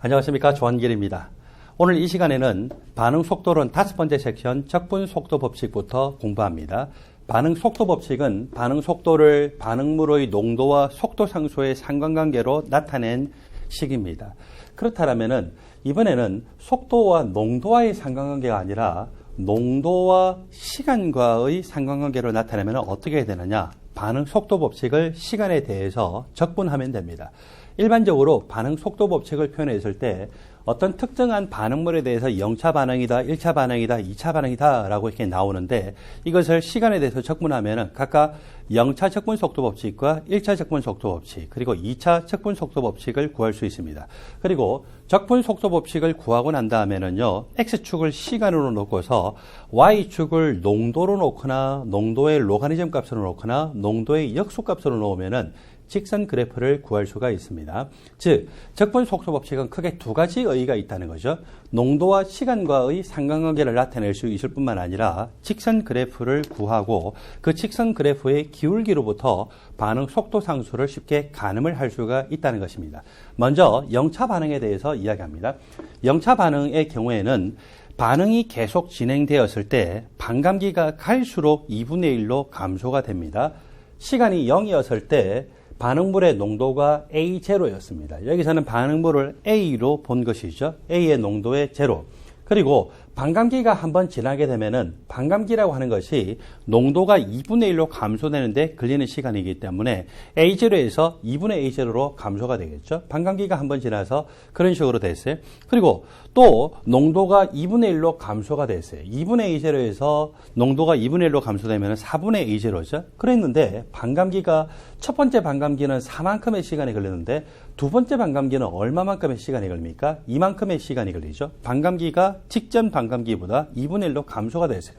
안녕하십니까, 조한길입니다. 오늘 이 시간에는 반응 속도론 5번째 섹션 적분 속도 법칙부터 공부합니다. 반응 속도 법칙은 반응 속도를 반응물의 농도와 속도 상수의 상관관계로 나타낸 식입니다. 그렇다면은 이번에는 속도와 농도와의 상관관계가 아니라 농도와 시간과의 상관관계로 나타내면 어떻게 해야 되느냐? 반응 속도 법칙을 시간에 대해서 적분하면 됩니다. 일반적으로 반응 속도 법칙을 표현했을 때 어떤 특정한 반응물에 대해서 0차 반응이다, 1차 반응이다, 2차 반응이다 라고 이렇게 나오는데 이것을 시간에 대해서 적분하면 각각 0차 적분 속도 법칙과 1차 적분 속도 법칙 그리고 2차 적분 속도 법칙을 구할 수 있습니다. 그리고 적분 속도 법칙을 구하고 난 다음에는요, X축을 시간으로 놓고서 Y축을 농도로 놓거나 농도의 로가리즘 값으로 놓거나 농도의 역수값으로 놓으면은 직선 그래프를 구할 수가 있습니다. 즉, 적분 속도 법칙은 크게 두 가지 의의가 있다는 거죠. 농도와 시간과의 상관관계를 나타낼 수 있을 뿐만 아니라 직선 그래프를 구하고 그 직선 그래프의 기울기로부터 반응 속도 상수를 쉽게 가늠을 할 수가 있다는 것입니다. 먼저 0차 반응에 대해서 이야기합니다. 0차 반응의 경우에는 반응이 계속 진행되었을 때 반감기가 갈수록 2분의 1로 감소가 됩니다. 시간이 0이었을 때 반응물의 농도가 A0였습니다. 여기서는 반응물을 A로 본 것이죠. A의 농도의 0. 그리고 반감기가 한번 지나게 되면은 반감기라고 하는 것이 농도가 2분의 1로 감소되는데 걸리는 시간이기 때문에 A0에서 2분의 A0로 감소가 되겠죠. 반감기가 한번 지나서 그런 식으로 됐어요. 그리고 또 농도가 2분의 1로 감소가 됐어요. 2분의 A0에서 농도가 2분의 1로 감소되면 4분의 A0죠. 그랬는데 반감기가 첫 번째 반감기는 4만큼의 시간이 걸렸는데 두 번째 반감기는 얼마만큼의 시간이 걸립니까? 이만큼의 시간이 걸리죠. 반감기가 직전 반감기보다 2분의 1로 감소가 됐어요.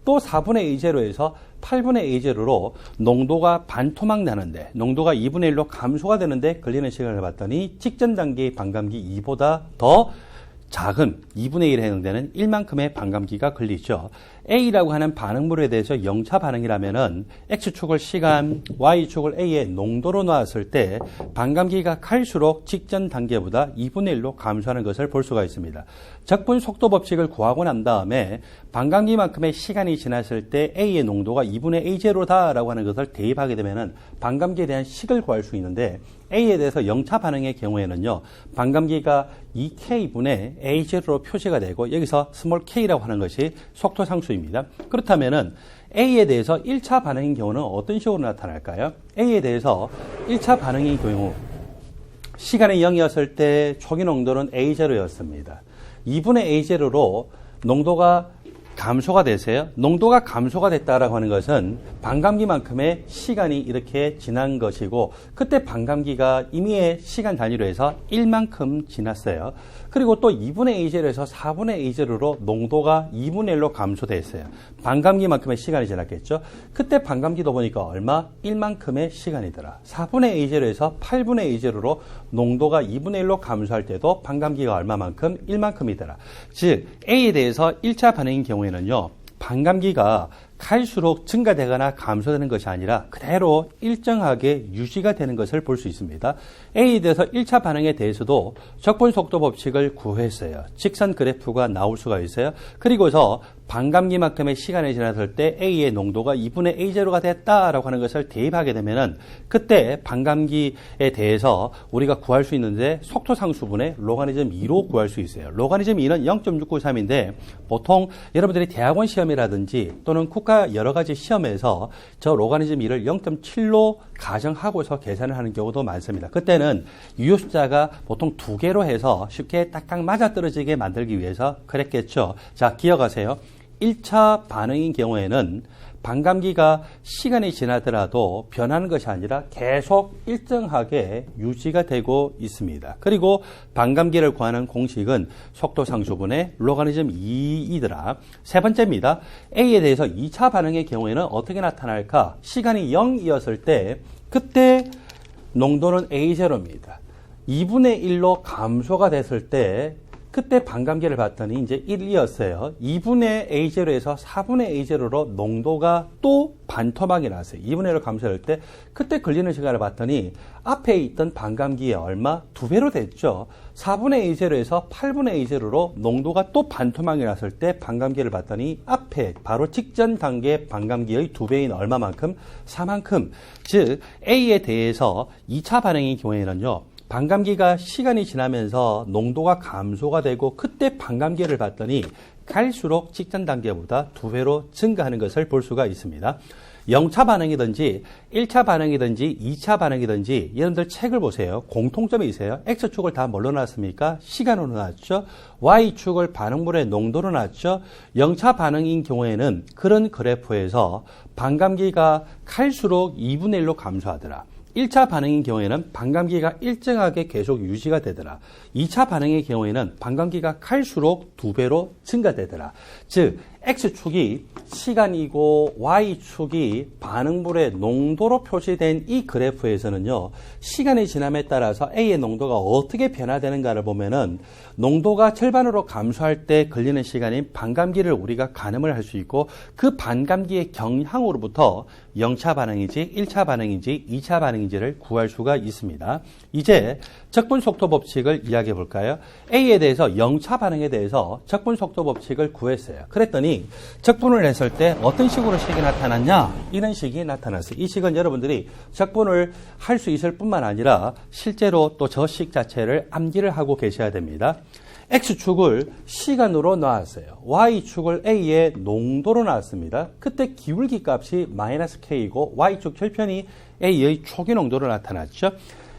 또 4분의 A0에서 8분의 A0로 농도가 반토막 나는데 농도가 2분의 1로 감소가 되는데 걸리는 시간을 봤더니 직전 단계의 반감기 2보다 더 작은 2분의 1에 해당되는 1만큼의 반감기가 걸리죠. A라고 하는 반응물에 대해서 0차 반응이라면은 X축을 시간, Y축을 A의 농도로 놨을 때 반감기가 갈수록 직전 단계보다 2분의 1로 감소하는 것을 볼 수가 있습니다. 적분 속도 법칙을 구하고 난 다음에 반감기만큼의 시간이 지났을 때 A의 농도가 2분의 A0다라고 하는 것을 대입하게 되면은 반감기에 대한 식을 구할 수 있는데 A에 대해서 0차 반응의 경우에는요, 반감기가 2K분의 A0로 표시가 되고 여기서 스몰 k라고 하는 것이 속도 상수입니다. 그렇다면은 A에 대해서 1차 반응인 경우는 어떤 식으로 나타날까요? A에 대해서 1차 반응인 경우 시간이 0이었을 때 초기 농도는 A0였습니다. 2분의 A0로 농도가 감소가 되세요. 농도가 감소가 됐다라고 하는 것은 반감기만큼의 시간이 이렇게 지난 것이고 그때 반감기가 임의의 시간 단위로 해서 1만큼 지났어요. 그리고 또 2분의 A0에서 4분의 A0로 농도가 2분의 1로 감소됐어요. 반감기만큼의 시간이 지났겠죠. 그때 반감기도 보니까 얼마? 1만큼의 시간이더라. 4분의 A0에서 8분의 A0로 농도가 2분의 1로 감소할 때도 반감기가 얼마만큼? 1만큼이더라. 즉 A에 대해서 1차 반응인 경우에는요, 반감기가 갈수록 증가되거나 감소되는 것이 아니라 그대로 일정하게 유지가 되는 것을 볼 수 있습니다. A에 대해서 1차 반응에 대해서도 적분 속도 법칙을 구했어요. 직선 그래프가 나올 수가 있어요. 그리고서 반감기만큼의 시간이 지났을 때 A의 농도가 2분의 A0가 됐다라고 하는 것을 대입하게 되면은 그때 반감기에 대해서 우리가 구할 수 있는데 속도 상수분의 로가리즘 2로 구할 수 있어요. 로가리즘 2는 0.693인데 보통 여러분들이 대학원 시험이라든지 또는 국가 여러 가지 시험에서 저 로가리즘 2를 0.7로 가정하고서 계산을 하는 경우도 많습니다. 그때는 유효 숫자가 보통 2개로 해서 쉽게 딱딱 맞아떨어지게 만들기 위해서 그랬겠죠. 자, 기억하세요. 1차 반응인 경우에는 반감기가 시간이 지나더라도 변하는 것이 아니라 계속 일정하게 유지가 되고 있습니다. 그리고 반감기를 구하는 공식은 속도 상수분의 로가리즘 2이더라. 세 번째입니다. A에 대해서 2차 반응의 경우에는 어떻게 나타날까? 시간이 0이었을 때 그때 농도는 A0입니다. 2분의 1로 감소가 됐을 때 그때 반감기를 봤더니 이제 1이었어요. 2분의 A0에서 4분의 A0로 농도가 또 반토막이 났어요. 2분의 1로 감소할 때 그때 걸리는 시간을 봤더니 앞에 있던 반감기에 얼마? 2배로 됐죠. 4분의 A0에서 8분의 A0로 농도가 또 반토막이 났을 때 반감기를 봤더니 앞에 바로 직전 단계 반감기의 2배인 얼마만큼? 4만큼. 즉 A에 대해서 2차 반응인 경우에는요. 반감기가 시간이 지나면서 농도가 감소가 되고 그때 반감기를 봤더니 갈수록 직전 단계보다 2배로 증가하는 것을 볼 수가 있습니다. 0차 반응이든지 1차 반응이든지 2차 반응이든지 여러분들 책을 보세요. 공통점이 있어요. X축을 다 뭘로 놨습니까? 시간으로 놨죠. Y축을 반응물의 농도로 놨죠. 0차 반응인 경우에는 그런 그래프에서 반감기가 갈수록 2분의 1로 감소하더라. 1차 반응인 경우에는 반감기가 일정하게 계속 유지가 되더라. 2차 반응의 경우에는 반감기가 갈수록 2배로 증가되더라. 즉 X축이 시간이고 Y축이 반응물의 농도로 표시된 이 그래프에서는요. 시간이 지남에 따라서 A의 농도가 어떻게 변화되는가를 보면은 농도가 절반으로 감소할 때 걸리는 시간인 반감기를 우리가 가늠을 할 수 있고 그 반감기의 경향으로부터 0차 반응인지 1차 반응인지 2차 반응인지를 구할 수가 있습니다. 이제 적분속도 법칙을 이야기해 볼까요? A에 대해서 0차 반응에 대해서 적분속도 법칙을 구했어요. 그랬더니 적분을 했을 때 어떤 식으로 식이 나타났냐? 이런 식이 나타났어요. 이 식은 여러분들이 적분을 할 수 있을 뿐만 아니라 실제로 또 저 식 자체를 암기를 하고 계셔야 됩니다. X축을 시간으로 놨어요. Y축을 A의 농도로 놨습니다. 그때 기울기 값이 마이너스 K이고 Y축 절편이 A의 초기 농도로 나타났죠.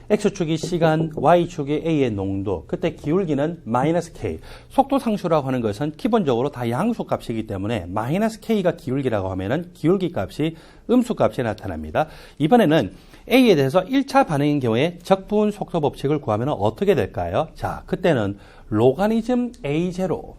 X축이 시간, Y축이 A의 농도, 그때 기울기는 마이너스 K. 속도 상수라고 하는 것은 기본적으로 다 양수 값이기 때문에 마이너스 K가 기울기라고 하면은 기울기 값이 음수 값이 나타납니다. 이번에는 A에 대해서 1차 반응인 경우에 적분 속도 법칙을 구하면 어떻게 될까요? 자, 그때는 로가리즘 A0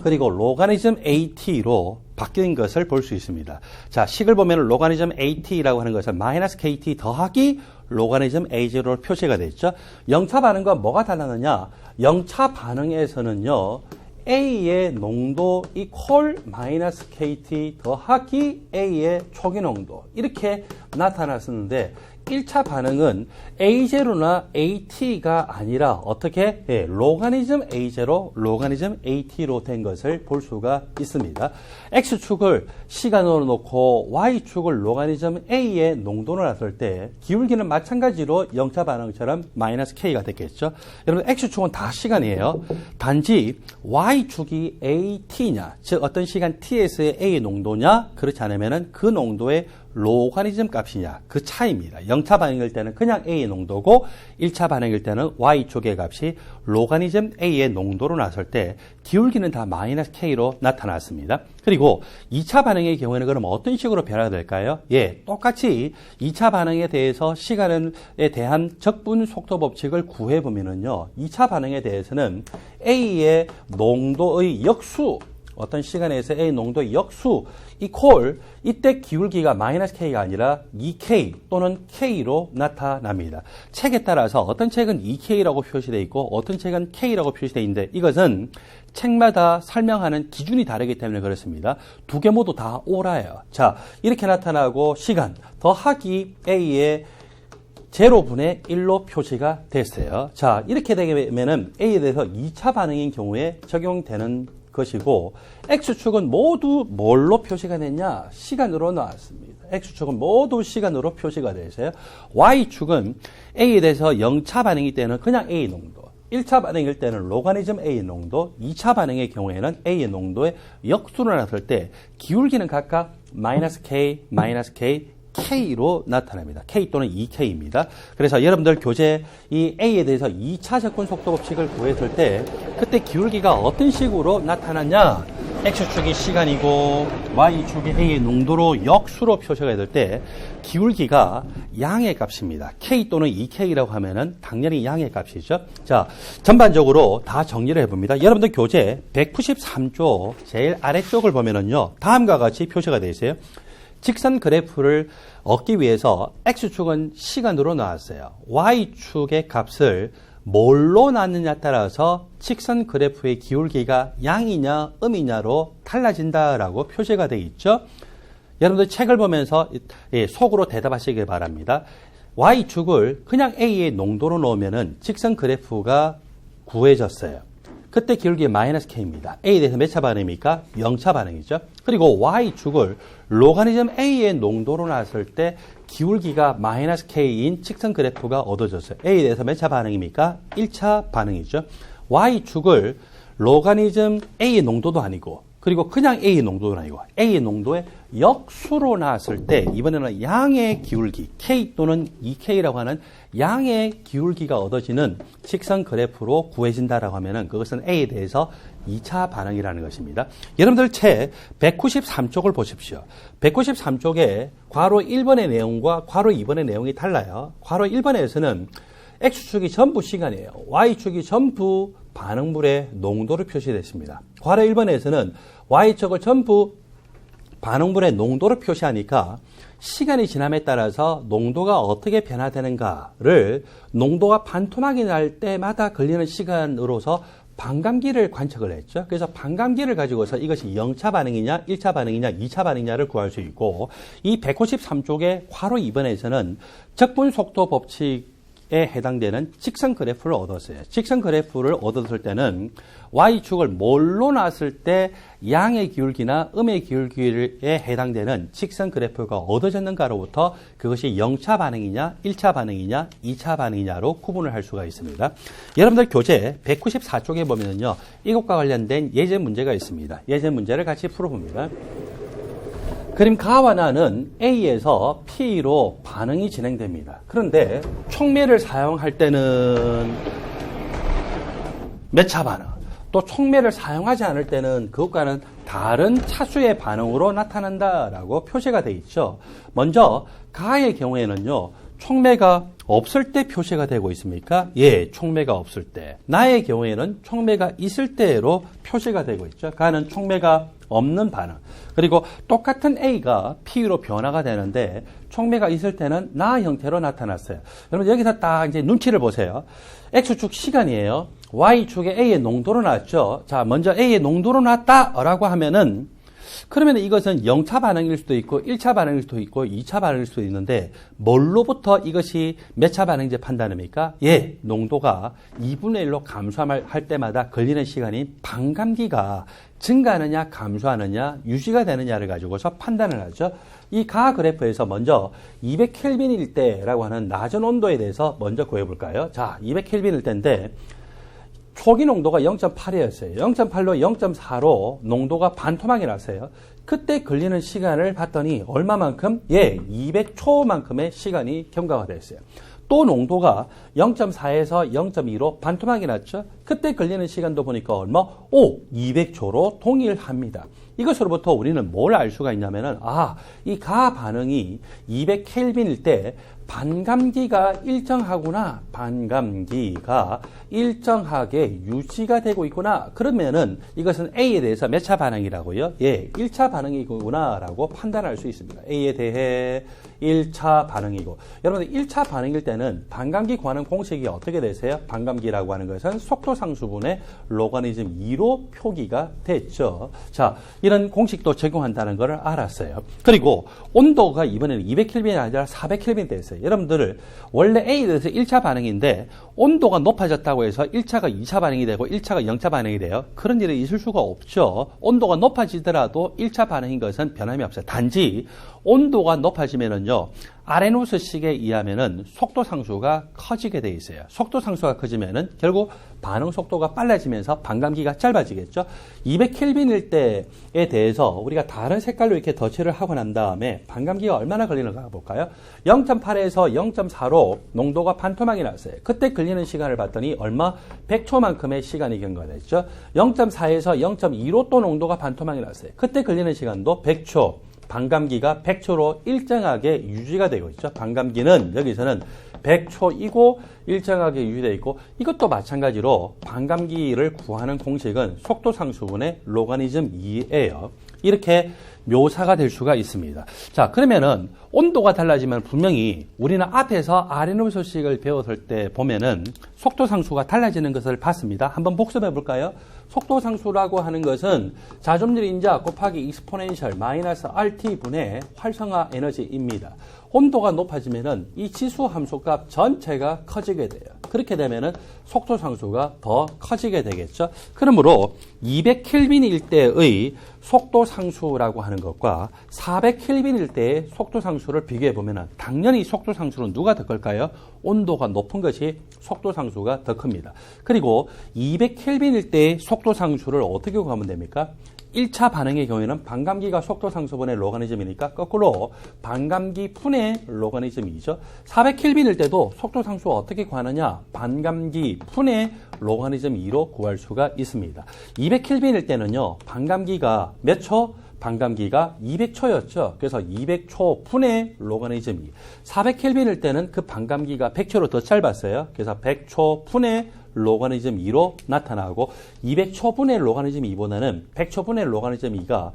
그리고 로가리즘 AT로 바뀐 것을 볼 수 있습니다. 자, 식을 보면 로가리즘 AT라고 하는 것은 마이너스 KT 더하기 로가리즘 A0로 표시가 됐죠. 0차 반응과 뭐가 달랐느냐? 0차 반응에서는요. A의 농도 이퀄 마이너스 KT 더하기 A의 초기 농도 이렇게 나타났었는데 1차 반응은 A0나 AT가 아니라 어떻게? 로가리즘 A0, 로가리즘 AT로 된 것을 볼 수가 있습니다. X축을 시간으로 놓고 Y축을 로가리즘 A의 농도로 놨을 때 기울기는 마찬가지로 0차 반응처럼 마이너스 K가 됐겠죠. 여러분 X축은 다 시간이에요. 단지 Y축이 AT냐, 즉 어떤 시간 T에서의 A의 농도냐, 그렇지 않으면 그 농도의 로가리즘 값이냐 그 차이입니다. 0차 반응일 때는 그냥 A의 농도고 1차 반응일 때는 Y축의 값이 로가리즘 A의 농도로 나설 때 기울기는 다 마이너스 K로 나타났습니다. 그리고 2차 반응의 경우에는 그럼 어떤 식으로 변화가 될까요? 예, 똑같이 2차 반응에 대해서 시간에 대한 적분 속도 법칙을 구해보면은요 2차 반응에 대해서는 A의 농도의 역수 어떤 시간에서 A 농도의 역수 이퀄 이때 기울기가 마이너스 K가 아니라 2K 또는 K로 나타납니다. 책에 따라서 어떤 책은 2K라고 표시되어 있고 어떤 책은 K라고 표시되어 있는데 이것은 책마다 설명하는 기준이 다르기 때문에 그렇습니다. 두 개 모두 다 오라예요. 자, 이렇게 나타나고 시간 더하기 A의 제로분의 1로 표시가 됐어요. 자, 이렇게 되면은 A에 대해서 2차 반응인 경우에 적용되는 것이고 X축은 모두 뭘로 표시가 됐냐? 시간으로 나왔습니다. X축은 모두 시간으로 표시가 되어요. Y축은 A에 대해서 0차 반응일 때는 그냥 A 농도, 1차 반응일 때는 로가리즘 A 농도, 2차 반응의 경우에는 A의 농도에 역수로 나왔을 때 기울기는 각각 마이너스 K, 마이너스 K, K로 나타납니다. K 또는 2K입니다. 그래서 여러분들 교재 이 A에 대해서 2차 적분 속도 법칙을 구했을 때 그때 기울기가 어떤 식으로 나타났냐? X축이 시간이고 Y축이 A의 농도로 역수로 표시가 될 때 기울기가 양의 값입니다. K 또는 2K라고 하면은 당연히 양의 값이죠. 자, 전반적으로 다 정리를 해봅니다. 여러분들 교재 193조 제일 아래쪽을 보면은요 다음과 같이 표시가 되어 있어요. 직선 그래프를 얻기 위해서 X축은 시간으로 나왔어요. Y축의 값을 뭘로 나느냐에 따라서 직선 그래프의 기울기가 양이냐 음이냐로 달라진다라고 표시가 되어 있죠. 여러분들 책을 보면서 속으로 대답하시길 바랍니다. Y축을 그냥 A의 농도로 놓으면은 직선 그래프가 구해졌어요. 그때 기울기 마이너스 K입니다. A에 대해서 몇 차 반응입니까? 0차 반응이죠. 그리고 Y축을 로가리즘 A의 농도로 놨을 때 기울기가 마이너스 K인 직선 그래프가 얻어졌어요. A에 대해서 몇 차 반응입니까? 1차 반응이죠. Y축을 로가리즘 A의 농도도 아니고 그리고 그냥 A의 농도도 아니고 A의 농도의 역수로 나왔을 때 이번에는 양의 기울기 K 또는 2K라고 하는 양의 기울기가 얻어지는 직선 그래프로 구해진다라고 하면은 그것은 A에 대해서 2차 반응이라는 것입니다. 여러분들 책 193쪽을 보십시오. 193쪽에 괄호 1번의 내용과 괄호 2번의 내용이 달라요. 괄호 1번에서는 X축이 전부 시간이에요. Y축이 전부 반응물의 농도로 표시됐습니다. 괄호 1번에서는 Y축을 전부 반응물의 농도로 표시하니까 시간이 지남에 따라서 농도가 어떻게 변화되는가를 농도가 반토막이 날 때마다 걸리는 시간으로서 반감기를 관측을 했죠. 그래서 반감기를 가지고서 이것이 0차 반응이냐, 1차 반응이냐, 2차 반응이냐를 구할 수 있고 이 193쪽의 괄호 2번에서는 적분속도 법칙에 해당되는 직선 그래프를 얻었어요. 직선 그래프를 얻었을 때는 Y축을 뭘로 놨을 때 양의 기울기나 음의 기울기에 해당되는 직선 그래프가 얻어졌는가로부터 그것이 0차 반응이냐, 1차 반응이냐, 2차 반응이냐로 구분을 할 수가 있습니다. 여러분들 교재 194쪽에 보면요. 이것과 관련된 예제 문제가 있습니다. 예제 문제를 같이 풀어봅니다. 그림 가와 나는 A에서 P로 반응이 진행됩니다. 그런데 촉매를 사용할 때는 몇 차 반응? 또 촉매를 사용하지 않을 때는 그것과는 다른 차수의 반응으로 나타난다라고 표시가 되어 있죠. 먼저 가의 경우에는요. 촉매가 없을 때 표시가 되고 있습니까? 예, 촉매가 없을 때. 나의 경우에는 촉매가 있을 때로 표시가 되고 있죠. 가는 촉매가 없는 반응. 그리고 똑같은 A가 P로 변화가 되는데 촉매가 있을 때는 나 형태로 나타났어요. 여러분 여기서 딱 이제 눈치를 보세요. X축 시간이에요. Y축에 A의 농도로 놨죠. 자, 먼저 A의 농도로 놨다라고 하면은 그러면 이것은 0차 반응일 수도 있고 1차 반응일 수도 있고 2차 반응일 수도 있는데 뭘로부터 이것이 몇 차 반응인지 판단합니까? 예, 농도가 2분의 1로 감소할 때마다 걸리는 시간이 반감기가 증가하느냐 감소하느냐 유지가 되느냐를 가지고서 판단을 하죠. 이 가 그래프에서 먼저 200켈빈일 때라고 하는 낮은 온도에 대해서 먼저 구해볼까요? 자, 200켈빈일 때인데 초기 농도가 0.8이었어요. 0.8로 0.4로 농도가 반토막이 났어요. 그때 걸리는 시간을 봤더니 얼마만큼? 예, 200초만큼의 시간이 경과가 됐어요. 또 농도가 0.4에서 0.2로 반토막이 났죠. 그때 걸리는 시간도 보니까 얼마? 200초로 동일합니다. 이것으로부터 우리는 뭘 알 수가 있냐면은 이 가 반응이 200켈빈일 때 반감기가 일정하구나. 반감기가 일정하게 유지가 되고 있구나. 그러면은 이것은 A에 대해서 몇 차 반응이라고요? 예, 1차 반응이구나 라고 판단할 수 있습니다. A에 대해 1차 반응이고. 여러분들 1차 반응일 때는 반감기 구하는 공식이 어떻게 되세요? 반감기라고 하는 것은 속도 상수분의 로가리즘 2로 표기가 됐죠. 자, 이런 공식도 적용한다는 것을 알았어요. 그리고 온도가 이번에는 200켈빈이 아니라 400켈빈 됐어요. 여러분들 원래 A에 대해서 1차 반응인데 온도가 높아졌다고 해서 1차가 2차 반응이 되고 1차가 0차 반응이 돼요. 그런 일이 있을 수가 없죠. 온도가 높아지더라도 1차 반응인 것은 변함이 없어요. 단지 온도가 높아지면은요. 아레노스식에 의하면은 속도 상수가 커지게 돼 있어요. 속도 상수가 커지면은 결국 반응 속도가 빨라지면서 반감기가 짧아지겠죠. 200켈빈일 때에 대해서 우리가 다른 색깔로 이렇게 덧칠을 하고 난 다음에 반감기가 얼마나 걸리는가 볼까요? 0.8에서 0.4로 농도가 반토막이 났어요. 그때 걸리는 시간을 봤더니 얼마? 100초만큼의 시간이 경과됐죠. 0.4에서 0.2로 또 농도가 반토막이 났어요. 그때 걸리는 시간도 100초. 반감기가 100초로 일정하게 유지가 되고 있죠. 반감기는 여기서는 100초이고 일정하게 유지되어 있고 이것도 마찬가지로 반감기를 구하는 공식은 속도상수분의 로가리즘 2예요. 이렇게 묘사가 될 수가 있습니다. 자, 그러면은 온도가 달라지면 분명히 우리는 앞에서 아레노비스식을 배웠을 때 보면은 속도상수가 달라지는 것을 봤습니다. 한번 복습해 볼까요? 속도상수라고 하는 것은 자존율 인자 곱하기 익스포넨셜 마이너스 RT 분의 활성화 에너지입니다. 온도가 높아지면은 이 지수 함수값 전체가 커지게 돼요. 그렇게 되면은 속도상수가 더 커지게 되겠죠. 그러므로 200켈빈일 때의 속도상수라고 하는 것과 400켈빈일 때의 속도상수를 비교해 보면은 당연히 속도상수는 누가 더 클까요? 온도가 높은 것이 속도상수가 더 큽니다. 그리고 200켈빈일 때의 속도상수를 어떻게 구하면 됩니까? 1차 반응의 경우에는 반감기가 속도상수분의 로가리즘이니까 거꾸로 반감기 분의 로가리즘이죠. 400켈빈일 때도 속도상수가 어떻게 구하느냐? 반감기 분의 로가리즘 2로 구할 수가 있습니다. 200켈빈일 때는요. 반감기가 몇 초? 반감기가 200초였죠. 그래서 200초 분의 로가리즘 2. 400켈빈일 때는 그 반감기가 100초로 더 짧았어요. 그래서 100초 분의 로가리즘 2로 나타나고 200초분의 로가리즘 2보다는 100초분의 로가리즘 2가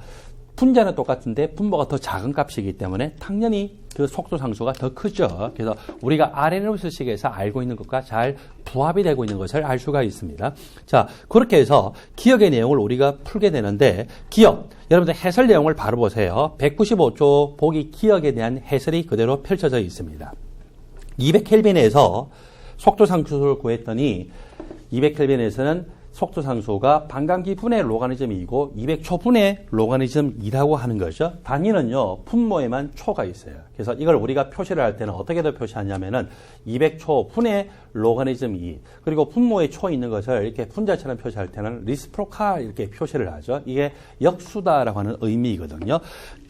분자는 똑같은데 분모가 더 작은 값이기 때문에 당연히 그 속도상수가 더 크죠. 그래서 우리가 아레노비스식에서 알고 있는 것과 잘 부합이 되고 있는 것을 알 수가 있습니다. 자, 그렇게 해서 기억의 내용을 우리가 풀게 되는데 기억, 여러분들 해설 내용을 바로 보세요. 195조 보기 기억에 대한 해설이 그대로 펼쳐져 있습니다. 200켈빈에서 속도상수를 구했더니 200켈빈에서는 속도상수가 반감기 분의 로가리즘이고 200초 분의 로가리즘이라고 하는 거죠. 단위는요, 분모에만 초가 있어요. 그래서 이걸 우리가 표시를 할 때는 어떻게 더 표시하냐면은 200초 분의 로가리즘 2. 그리고 분모에 초 있는 것을 이렇게 분자처럼 표시할 때는 리스프로칼 이렇게 표시를 하죠. 이게 역수다라고 하는 의미이거든요.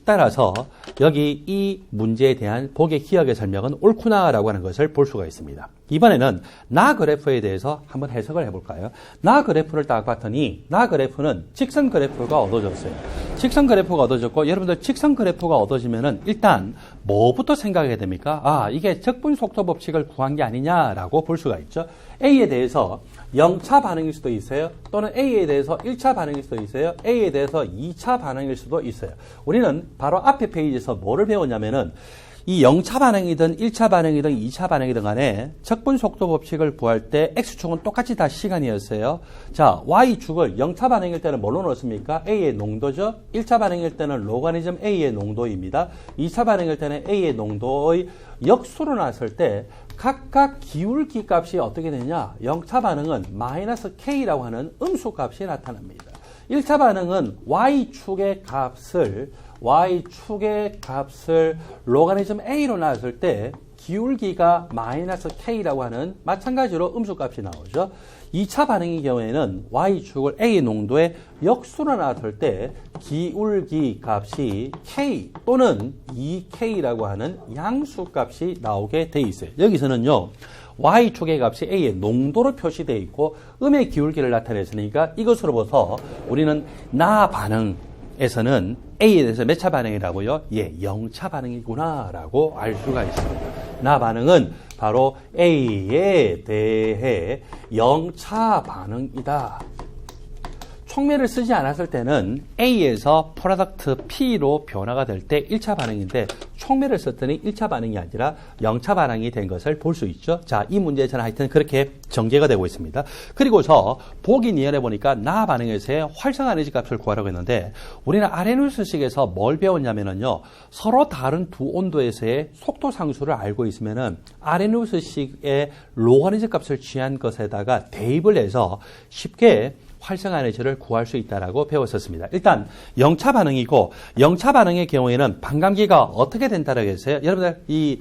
따라서 여기 이 문제에 대한 보기의 기억의 설명은 옳구나라고 하는 것을 볼 수가 있습니다. 이번에는 나 그래프에 대해서 한번 해석을 해볼까요? 나 그래프를 딱 봤더니 나 그래프는 직선 그래프가 얻어졌어요. 직선 그래프가 얻어졌고 여러분들 직선 그래프가 얻어지면은 일단 뭐부터 생각해야 됩니까? 아, 이게 적분 속도 법칙을 구한 게 아니냐라고 볼 수가 있죠. A에 대해서 0차 반응일 수도 있어요. 또는 A에 대해서 1차 반응일 수도 있어요. A에 대해서 2차 반응일 수도 있어요. 우리는 바로 앞에 페이지에서 뭐를 배웠냐면은 이 0차 반응이든 1차 반응이든 2차 반응이든 간에 적분 속도 법칙을 구할 때 X축은 똑같이 다 시간이었어요. 자, Y축을 0차 반응일 때는 뭘로 넣었습니까? A의 농도죠. 1차 반응일 때는 로가리즘 A의 농도입니다. 2차 반응일 때는 A의 농도의 역수로 나왔을 때 각각 기울기 값이 어떻게 되냐? 0차 반응은 마이너스 K라고 하는 음수 값이 나타납니다. 1차 반응은 Y축의 값을 로가리즘 A로 나왔을 때 기울기가 마이너스 K라고 하는 마찬가지로 음수값이 나오죠. 2차 반응의 경우에는 Y축을 A의 농도의 역수로 나왔을 때 기울기 값이 K 또는 2K라고 하는 양수값이 나오게 돼 있어요. 여기서는요. Y축의 값이 A의 농도로 표시되어 있고 음의 기울기를 나타냈으니까 이것으로부터 우리는 나 반응에서는 A에 대해서 몇 차 반응이라고요? 예, 0차 반응이구나 라고 알 수가 있습니다. 나 반응은 바로 A에 대해 0차 반응이다. 촉매를 쓰지 않았을 때는 A에서 프로덕트 P로 변화가 될 때 1차 반응인데 촉매를 썼더니 1차 반응이 아니라 0차 반응이 된 것을 볼 수 있죠. 자, 이 문제에서는 하여튼 그렇게 전개가 되고 있습니다. 그리고서 보기 2연에 보니까 나 반응에서의 활성화 에너지 값을 구하라고 했는데 우리는 아레노비스식에서 뭘 배웠냐면요. 서로 다른 두 온도에서의 속도 상수를 알고 있으면은 아레노비스식의 로가리즘 값을 취한 것에다가 대입을 해서 쉽게 활성화 에너지를 구할 수 있다라고 배웠었습니다. 일단 0차 반응이고 0차 반응의 경우에는 반감기가 어떻게 된다라고 했어요? 여러분들 이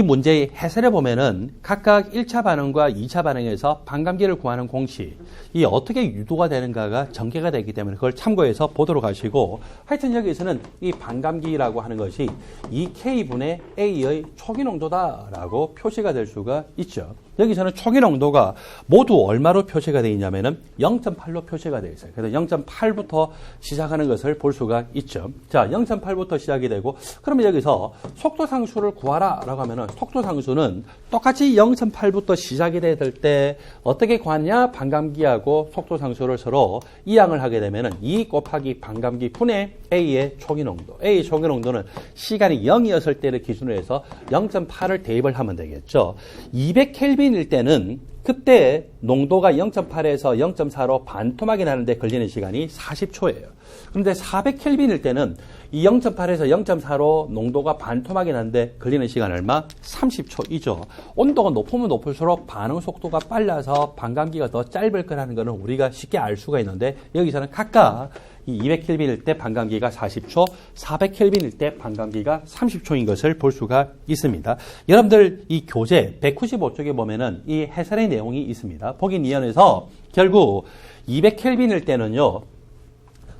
문제의 해설에 보면은 각각 1차 반응과 2차 반응에서 반감기를 구하는 공식이 어떻게 유도가 되는가가 전개가 되기 때문에 그걸 참고해서 보도록 하시고 하여튼 여기서는 이 반감기라고 하는 것이 2K분의 A의 초기 농도다라고 표시가 될 수가 있죠. 여기서는 초기 농도가 모두 얼마로 표시가 되어 있냐면은 0.8로 표시가 되어 있어요. 그래서 0.8부터 시작하는 것을 볼 수가 있죠. 자, 0.8부터 시작이 되고, 그러면 여기서 속도 상수를 구하라 라고 하면은 속도 상수는 똑같이 0.8부터 시작이 될 때 어떻게 구하냐? 반감기하고 속도 상수를 서로 이항을 하게 되면은 2 곱하기 반감기 분의 A의 초기 농도. A의 초기 농도는 시간이 0이었을 때를 기준으로 해서 0.8을 대입을 하면 되겠죠. 200켈빈일 때는 그때 농도가 0.8에서 0.4로 반토막이 나는데 걸리는 시간이 40초예요. 그런데 400켈빈일 때는 이 0.8에서 0.4로 농도가 반토막이 나는데 걸리는 시간 얼마? 30초이죠. 온도가 높으면 높을수록 반응 속도가 빨라서 반감기가 더 짧을 거라는 것은 우리가 쉽게 알 수가 있는데, 여기서는 각각 이 200켈빈일 때 반감기가 40초, 400켈빈일 때 반감기가 30초인 것을 볼 수가 있습니다. 여러분들 이 교재 195쪽에 보면은 이 해설의 내용이 있습니다. 보긴 이연에서 결국 200켈빈일 때는요,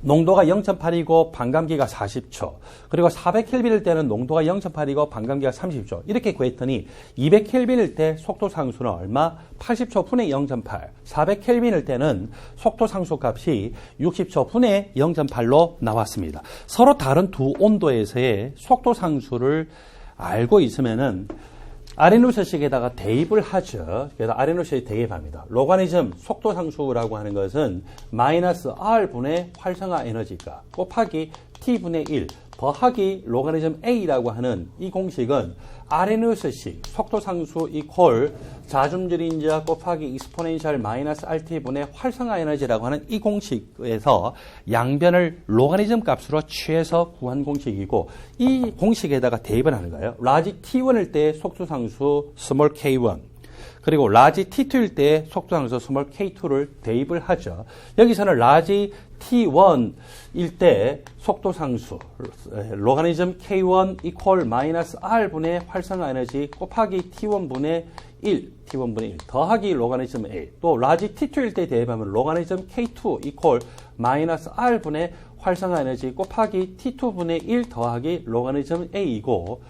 농도가 0.8이고 반감기가 40초, 그리고 400켈빈일 때는 농도가 0.8이고 반감기가 30초, 이렇게 구했더니 200켈빈일 때 속도 상수는 얼마? 80초 분의 0.8. 400켈빈일 때는 속도 상수 값이 60초 분의 0.8로 나왔습니다. 서로 다른 두 온도에서의 속도 상수를 알고 있으면은 아레누스식에다가 대입을 하죠. 그래서 아레누스식 대입합니다. 로가리즘 속도 상수라고 하는 것은 마이너스 R분의 활성화 에너지가 곱하기 T분의 1 더하기 로가리즘 A라고 하는 이 공식은 아레누스식 속도 상수 이퀄 자중질인자 곱하기 익스포넨셜 마이너스 RT분의 활성화 에너지라고 하는 이 공식에서 양변을 로가리즘 값으로 취해서 구한 공식이고, 이 공식에다가 대입을 하는 거예요. 라지 T1일 때 속도 상수 스몰 K1, 그리고 라지 T2일 때 속도 상수 스몰 K2를 대입을 하죠. 여기서는 라지 T1일 때 속도 상수 로가리즘 K1 이퀄 마이너스 R분의 활성화 에너지 곱하기 T1분의 1 더하기 로가리즘 A, 또 라지 T2일 때 대입하면 로가리즘 K2 이퀄 마이너스 R분의 활성화 에너지 곱하기 T2분의 1 더하기 로가리즘 A이고,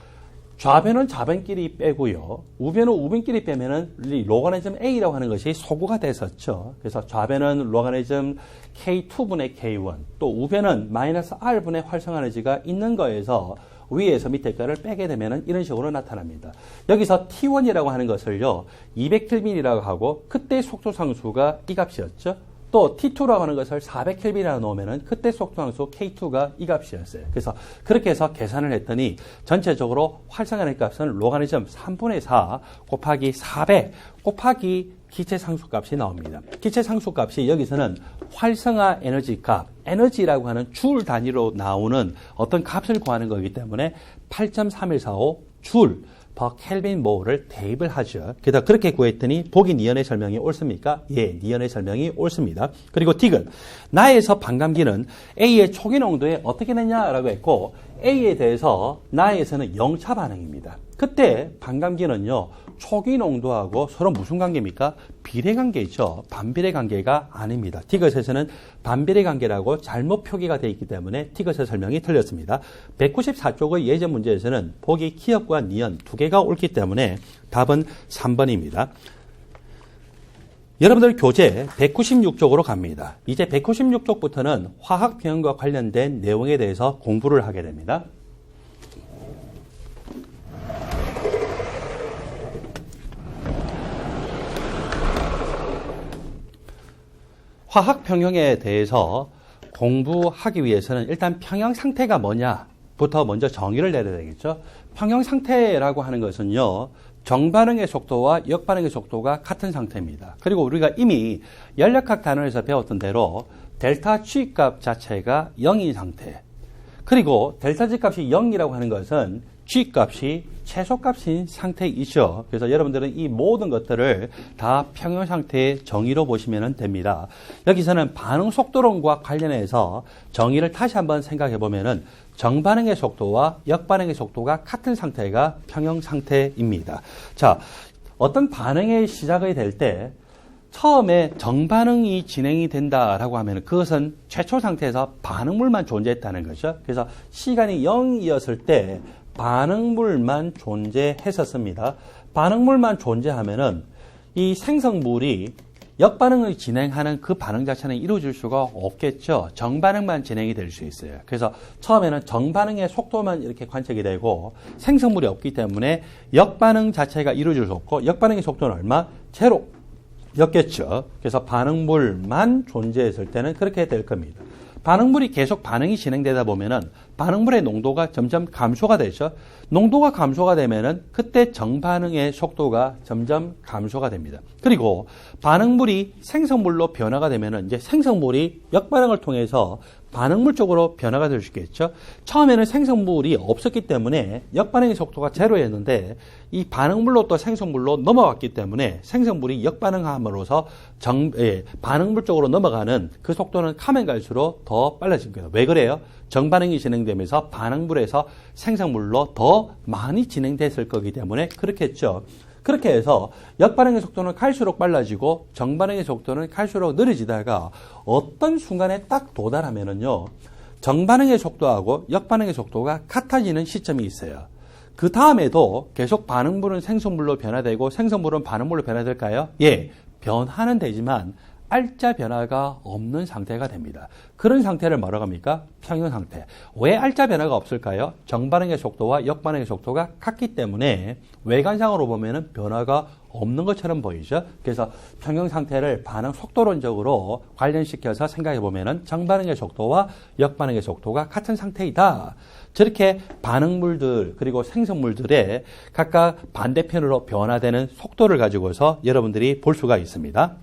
좌변은 좌변끼리 빼고요, 우변은 우변끼리 빼면은 로가리즘 A라고 하는 것이 소구가 됐었죠. 그래서 좌변은 로가리즘 K2분의 K1, 또 우변은 마이너스 R분의 활성화 에너지가 있는 거에서 위에서 밑에 거를 빼게 되면은 이런 식으로 나타납니다. 여기서 T1이라고 하는 것을요, 200켈빈이라고 하고, 그때 속도 상수가 이 값이었죠. 또 T2라고 하는 것을 400켈빈이라고 놓으면은 그때 속도상수 K2가 이 값이었어요. 그래서 그렇게 해서 계산을 했더니 전체적으로 활성화 에너지 값은 로가리즘 3분의 4 곱하기 400 곱하기 기체 상수 값이 나옵니다. 기체 상수 값이 여기서는 활성화 에너지 값, 에너지라고 하는 줄 단위로 나오는 어떤 값을 구하는 거기 때문에 8.3145 줄 per 켈빈 모를 대입을 하죠. 게다가 그렇게 구했더니 보기 니은의 설명이 옳습니까? 예, 니은의 설명이 옳습니다. 그리고 디귿, 나에서 반감기는 A의 초기 농도에 어떻게 되냐라고 했고, A에 대해서 나에서는 0차 반응입니다. 그때 반감기는요, 초기 농도하고 서로 무슨 관계입니까? 비례 관계죠. 반비례 관계가 아닙니다. 디귿에서는 반비례 관계라고 잘못 표기가 되어 있기 때문에 디귿의 설명이 틀렸습니다. 194쪽의 예제 문제에서는 보기 키역과 니은 두 개가 옳기 때문에 답은 3번입니다. 여러분들 교재 196쪽으로 갑니다. 이제 196쪽부터는 화학 평형과 관련된 내용에 대해서 공부를 하게 됩니다. 화학 평형에 대해서 공부하기 위해서는 일단 평형 상태가 뭐냐부터 먼저 정의를 내려야 되겠죠. 평형 상태라고 하는 것은요, 정반응의 속도와 역반응의 속도가 같은 상태입니다. 그리고 우리가 이미 연력학 단원에서 배웠던 대로 델타 G 값 자체가 0인 상태, 그리고 델타 G 값이 0이라고 하는 것은 G 값이 최소값인 상태이죠. 그래서 여러분들은 이 모든 것들을 다 평형 상태의 정의로 보시면 됩니다. 여기서는 반응 속도론과 관련해서 정의를 다시 한번 생각해 보면은 정반응의 속도와 역반응의 속도가 같은 상태가 평형 상태입니다. 자, 어떤 반응의 시작이 될 때 처음에 정반응이 진행이 된다라고 하면 그것은 최초 상태에서 반응물만 존재했다는 거죠. 그래서 시간이 0이었을 때 반응물만 존재했었습니다. 반응물만 존재하면은 이 생성물이 역반응을 진행하는 그 반응 자체는 이루어질 수가 없겠죠. 정반응만 진행이 될 수 있어요. 그래서 처음에는 정반응의 속도만 이렇게 관측이 되고 생성물이 없기 때문에 역반응 자체가 이루어질 수 없고 역반응의 속도는 얼마? 제로였겠죠. 그래서 반응물만 존재했을 때는 그렇게 될 겁니다. 반응물이 계속 반응이 진행되다 보면은 반응물의 농도가 점점 감소가 되죠. 농도가 감소가 되면은 그때 정반응의 속도가 점점 감소가 됩니다. 그리고 반응물이 생성물로 변화가 되면은 이제 생성물이 역반응을 통해서 반응물 쪽으로 변화가 될 수 있겠죠. 처음에는 생성물이 없었기 때문에 역반응의 속도가 제로였는데 이 반응물로 또 생성물로 넘어갔기 때문에 생성물이 역반응함으로써 반응물 쪽으로 넘어가는 그 속도는 가면 갈수록 더 빨라진 거예요. 왜 그래요? 정반응이 진행되면서 반응물에서 생성물로 더 많이 진행됐을 거기 때문에 그렇겠죠. 그렇게 해서 역반응의 속도는 갈수록 빨라지고 정반응의 속도는 갈수록 느려지다가 어떤 순간에 딱 도달하면은요, 정반응의 속도하고 역반응의 속도가 같아지는 시점이 있어요. 그 다음에도 계속 반응물은 생성물로 변화되고 생성물은 반응물로 변화될까요? 예, 변화는 되지만 알짜 변화가 없는 상태가 됩니다. 그런 상태를 뭐라고 합니까? 평형 상태. 왜 알짜 변화가 없을까요? 정반응의 속도와 역반응의 속도가 같기 때문에 외관상으로 보면은 변화가 없는 것처럼 보이죠. 그래서 평형 상태를 반응 속도론적으로 관련시켜서 생각해 보면은 정반응의 속도와 역반응의 속도가 같은 상태이다. 저렇게 반응물들 그리고 생성물들의 각각 반대편으로 변화되는 속도를 가지고서 여러분들이 볼 수가 있습니다.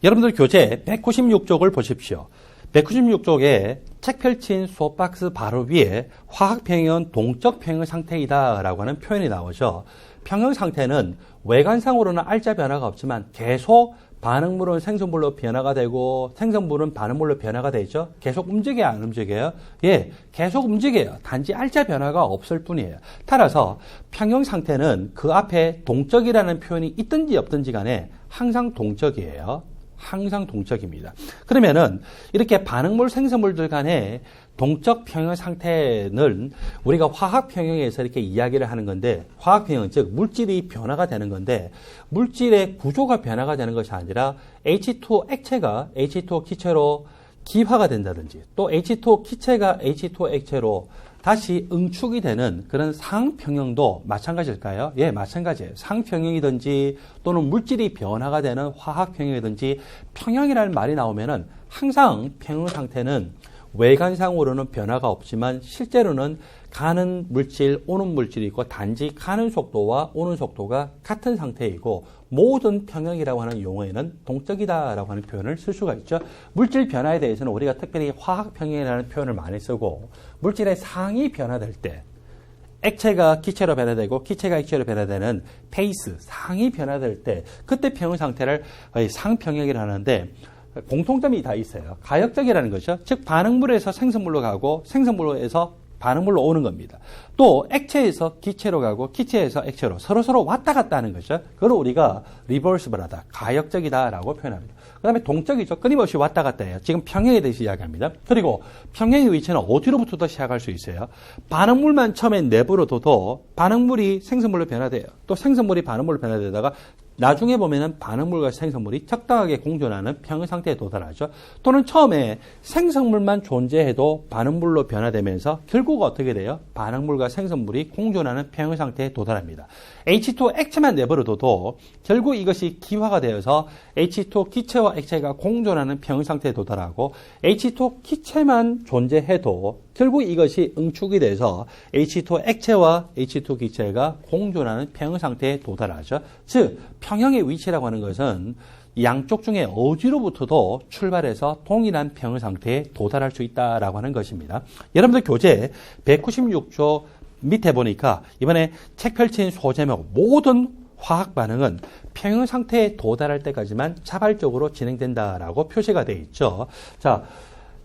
여러분들 교재 196쪽을 보십시오. 196쪽에 책 펼친 수업박스 바로 위에 화학평형은 동적 평형 상태이다 라고 하는 표현이 나오죠. 평형 상태는 외관상으로는 알짜 변화가 없지만 계속 반응물은 생성물로 변화가 되고 생성물은 반응물로 변화가 되죠. 계속 움직여요, 안 움직여요? 예, 계속 움직여요. 단지 알짜 변화가 없을 뿐이에요. 따라서 평형 상태는 그 앞에 동적이라는 표현이 있든지 없든지 간에 항상 동적이에요. 항상 동적입니다. 그러면은 이렇게 반응물 생성물들 간의 동적 평형 상태는 우리가 화학 평형에서 이렇게 이야기를 하는 건데, 화학 평형 즉 물질이 변화가 되는 건데 물질의 구조가 변화가 되는 것이 아니라 H2 액체가 H2 기체로 기화가 된다든지 또 H2 기체가 H2 액체로 다시 응축이 되는 그런 상평형도 마찬가지일까요? 예, 마찬가지예요. 상평형이든지 또는 물질이 변화가 되는 화학평형이든지 평형이라는 말이 나오면은 항상 평형 상태는 외관상으로는 변화가 없지만 실제로는 가는 물질, 오는 물질이 있고 단지 가는 속도와 오는 속도가 같은 상태이고 모든 평형이라고 하는 용어에는 동적이다라고 하는 표현을 쓸 수가 있죠. 물질 변화에 대해서는 우리가 특별히 화학평형이라는 표현을 많이 쓰고 물질의 상이 변화될 때 액체가 기체로 변화되고 기체가 액체로 변화되는 페이스, 상이 변화될 때 그때 평형 상태를 상평형이라고 하는데 공통점이 다 있어요. 가역적이라는 것이죠. 즉 반응물에서 생성물로 가고 생성물에서 반응물로 오는 겁니다. 또 액체에서 기체로 가고 기체에서 액체로 서로 왔다 갔다 하는 거죠. 그걸 우리가 리버스블하다, 가역적이다라고 표현합니다. 그 다음에 동적이죠. 끊임없이 왔다 갔다 해요. 지금 평형에 대해서 이야기합니다. 그리고 평형의 위치는 어디로부터 시작할 수 있어요? 반응물만 처음에 내버려둬도 반응물이 생성물로 변화돼요. 또 생성물이 반응물로 변화되다가 나중에 보면은 반응물과 생성물이 적당하게 공존하는 평형 상태에 도달하죠. 또는 처음에 생성물만 존재해도 반응물로 변화되면서 결국 어떻게 돼요? 반응물과 생성물이 공존하는 평형 상태에 도달합니다. H2 액체만 내버려둬도 결국 이것이 기화가 되어서 H2 기체와 액체가 공존하는 평형 상태에 도달하고 H2 기체만 존재해도 결국 이것이 응축이 돼서 H2 액체와 H2 기체가 공존하는 평형 상태에 도달하죠. 즉 평형의 위치라고 하는 것은 양쪽 중에 어디로부터도 출발해서 동일한 평형 상태에 도달할 수 있다라고 하는 것입니다. 여러분들 교재 196조 밑에 보니까 이번에 책 펼친 소제목 모든 화학 반응은 평형 상태에 도달할 때까지만 자발적으로 진행된다라고 표시가 되어 있죠. 자,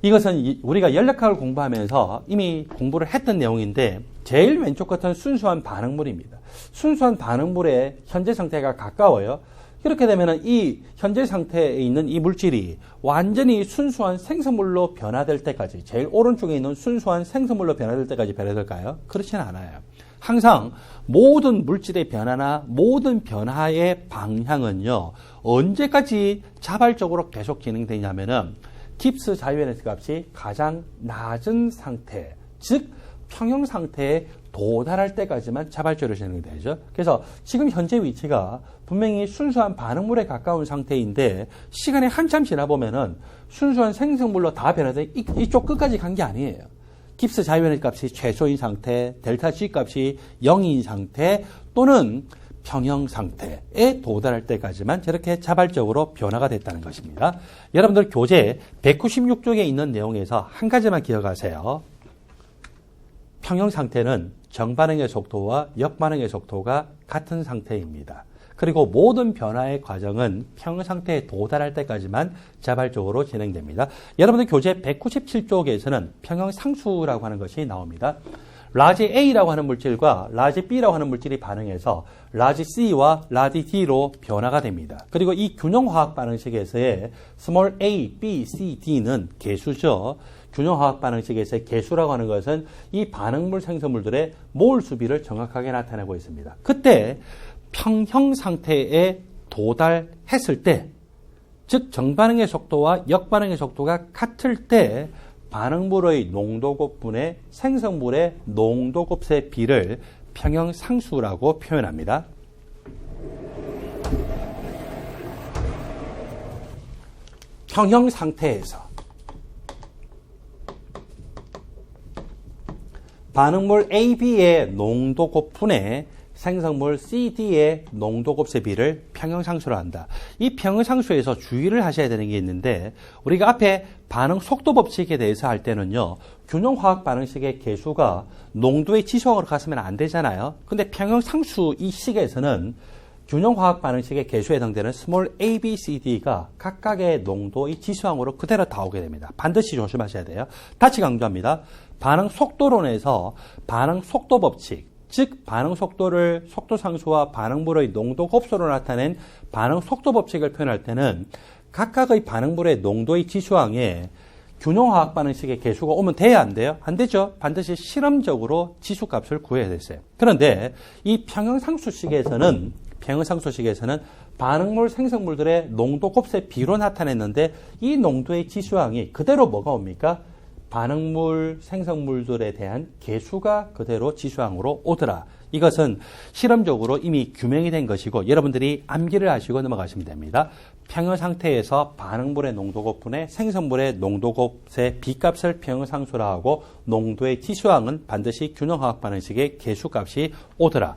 이것은 우리가 연력학을 공부하면서 이미 공부를 했던 내용인데 제일 왼쪽 것은 순수한 반응물입니다. 순수한 반응물의 현재 상태가 가까워요. 이렇게 되면은 이 현재 상태에 있는 이 물질이 완전히 순수한 생성물로 변화될 때까지, 제일 오른쪽에 있는 순수한 생성물로 변화될 때까지 변화될까요? 그렇지는 않아요. 항상 모든 물질의 변화나 모든 변화의 방향은요, 언제까지 자발적으로 계속 진행되냐면은 깁스 자유에너지 값이 가장 낮은 상태, 즉 평형 상태에 도달할 때까지만 자발적으로 진행되죠. 그래서 지금 현재 위치가 분명히 순수한 반응물에 가까운 상태인데 시간이 한참 지나 보면은 순수한 생성물로 다 변화돼 이쪽 끝까지 간 게 아니에요. 깁스 자유에너지 값이 최소인 상태, 델타 G 값이 0인 상태 또는 평형 상태에 도달할 때까지만 저렇게 자발적으로 변화가 됐다는 것입니다. 여러분들 교재 196쪽에 있는 내용에서 한 가지만 기억하세요. 평형 상태는 정반응의 속도와 역반응의 속도가 같은 상태입니다. 그리고 모든 변화의 과정은 평형 상태에 도달할 때까지만 자발적으로 진행됩니다. 여러분들 교재 197쪽에서는 평형 상수라고 하는 것이 나옵니다. 라지 A라고 하는 물질과 라지 B라고 하는 물질이 반응해서 라지 C와 라지 D로 변화가 됩니다. 그리고 이 균형화학 반응식에서의 small a, b, c, d는 개수죠. 균형화학 반응식에서의 개수라고 하는 것은 이 반응물 생성물들의 몰 수비를 정확하게 나타내고 있습니다. 그때 평형 상태에 도달했을 때, 즉 정반응의 속도와 역반응의 속도가 같을 때 반응물의 농도곱분의 생성물의 농도곱의 비를 평형 상수라고 표현합니다. 평형 상태에서 반응물 AB의 농도곱분의 생성물 CD의 농도곱의 비를 평형상수로 한다. 이 평형상수에서 주의를 하셔야 되는 게 있는데 우리가 앞에 반응 속도 법칙에 대해서 할 때는요. 균형화학 반응식의 개수가 농도의 지수항으로 갔으면 안 되잖아요. 근데 평형상수 이 식에서는 균형화학 반응식의 개수에 해당되는 small a, b, c, d가 각각의 농도의 지수항으로 그대로 나오게 됩니다. 반드시 조심하셔야 돼요. 다시 강조합니다. 반응 속도론에서 반응 속도 법칙, 즉 반응 속도를 속도 상수와 반응물의 농도 곱수로 나타낸 반응 속도 법칙을 표현할 때는 각각의 반응물의 농도의 지수항에 균형화학 반응식의 개수가 오면 돼야 안 돼요? 안 되죠. 반드시 실험적으로 지수값을 구해야 됐어요. 그런데 이 평형상수식에서는 반응물 생성물들의 농도 곱수의 비로 나타냈는데 이 농도의 지수항이 그대로 뭐가 옵니까? 반응물 생성물들에 대한 개수가 그대로 지수항으로 오더라. 이것은 실험적으로 이미 규명이 된 것이고 여러분들이 암기를 하시고 넘어가시면 됩니다. 평형 상태에서 반응물의 농도곱분의 생성물의 농도곱의 비값을 평형상수라 하고 농도의 지수항은 반드시 균형화학 반응식의 개수값이 오더라.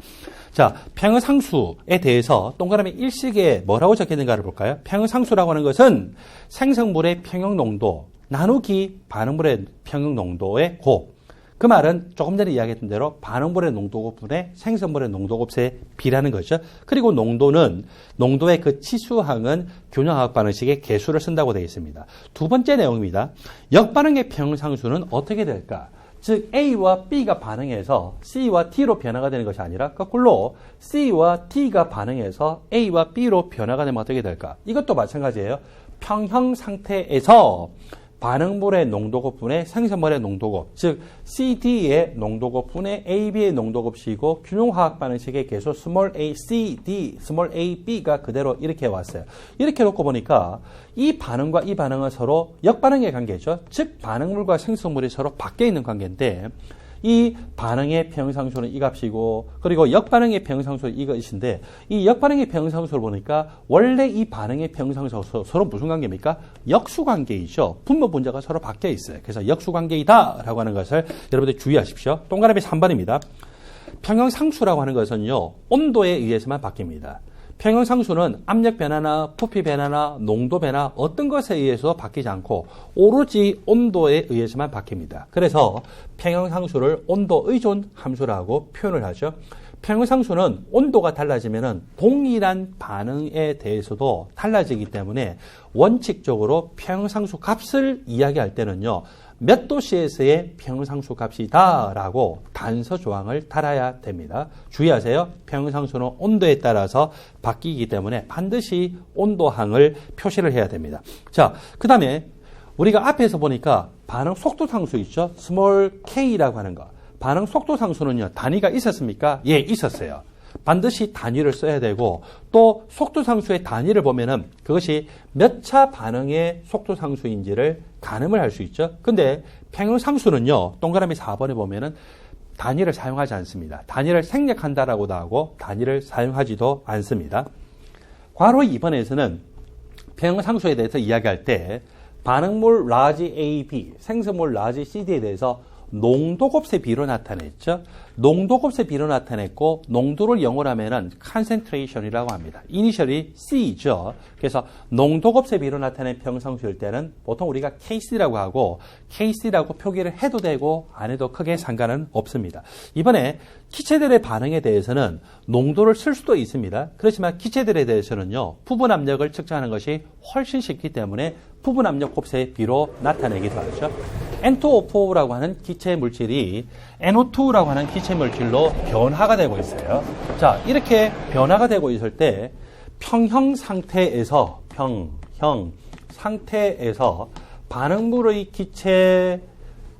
자, 평형상수에 대해서 동그라미 1식에 뭐라고 적혀있는가를 볼까요? 평형상수라고 하는 것은 생성물의 평형농도 나누기 반응물의 평형농도의 곱. 그 말은 조금 전에 이야기했던 대로 반응물의 농도곱분의 생성물의 농도곱의 비라는 거죠. 그리고 농도의 그 치수항은 균형화학 반응식의 개수를 쓴다고 되어 있습니다. 두 번째 내용입니다. 역반응의 평형상수는 어떻게 될까? 즉 A와 B가 반응해서 C와 D로 변화가 되는 것이 아니라 거꾸로 C와 D가 반응해서 A와 B로 변화가 되면 어떻게 될까? 이것도 마찬가지예요. 평형 상태에서 반응물의 농도곱분의 생성물의 농도곱, 즉 CD의 농도곱분의 AB의 농도곱이고 균형화학 반응식의 개수 small a, C, D, small a, B가 그대로 이렇게 왔어요. 이렇게 놓고 보니까 이 반응과 이 반응은 서로 역반응의 관계죠. 즉 반응물과 생성물이 서로 밖에 있는 관계인데 이 반응의 평형상수는 이 값이고 그리고 역반응의 평형상수는 이것인데 이 역반응의 평형상수를 보니까 원래 이 반응의 평형상수가 서로 무슨 관계입니까? 역수관계이죠. 분모 분자가 서로 바뀌어 있어요. 그래서 역수관계이다 라고 하는 것을 여러분들 주의하십시오. 동그라미 3번입니다. 평형상수라고 하는 것은요. 온도에 의해서만 바뀝니다. 평형상수는 압력 변화나 부피 변화나 농도 변화 어떤 것에 의해서 바뀌지 않고 오로지 온도에 의해서만 바뀝니다. 그래서 평형상수를 온도 의존 함수라고 표현을 하죠. 평형상수는 온도가 달라지면 동일한 반응에 대해서도 달라지기 때문에 원칙적으로 평형상수 값을 이야기할 때는요. 몇 도씨에서의 평형상수 값이다 라고 단서 조항을 달아야 됩니다. 주의하세요. 평형상수는 온도에 따라서 바뀌기 때문에 반드시 온도항을 표시를 해야 됩니다. 자, 그 다음에 우리가 앞에서 보니까 반응 속도 상수 있죠? 스몰 k라고 하는 거. 반응 속도 상수는요, 단위가 있었습니까? 예, 있었어요. 반드시 단위를 써야 되고, 또 속도 상수의 단위를 보면은 그것이 몇 차 반응의 속도 상수인지를 가늠을 할 수 있죠. 근데 평형 상수는요, 동그라미 4번에 보면은 단위를 사용하지 않습니다. 단위를 생략한다라고도 하고 단위를 사용하지도 않습니다. 괄호 2번에서는 평형 상수에 대해서 이야기할 때 반응물 라지 A, B, 생성물 라지 CD에 대해서 농도곱세 비로 나타냈죠. 농도곱세 비로 나타냈고 농도를 영어로 하면은 concentration이라고 합니다. 이니셜이 C죠. 그래서 농도곱세 비로 나타낸 평형상수일 때는 보통 우리가 KC라고 하고 KC라고 표기를 해도 되고 안 해도 크게 상관은 없습니다. 이번에 기체들의 반응에 대해서는 농도를 쓸 수도 있습니다. 그렇지만 기체들에 대해서는요, 부분 압력을 측정하는 것이 훨씬 쉽기 때문에 부분 압력 곱세 비로 나타내기도 하죠. N2O4라고 하는 기체 물질이 NO2라고 하는 기체 물질로 변화가 되고 있어요. 자, 이렇게 변화가 되고 있을 때 평형 상태에서 반응물의 기체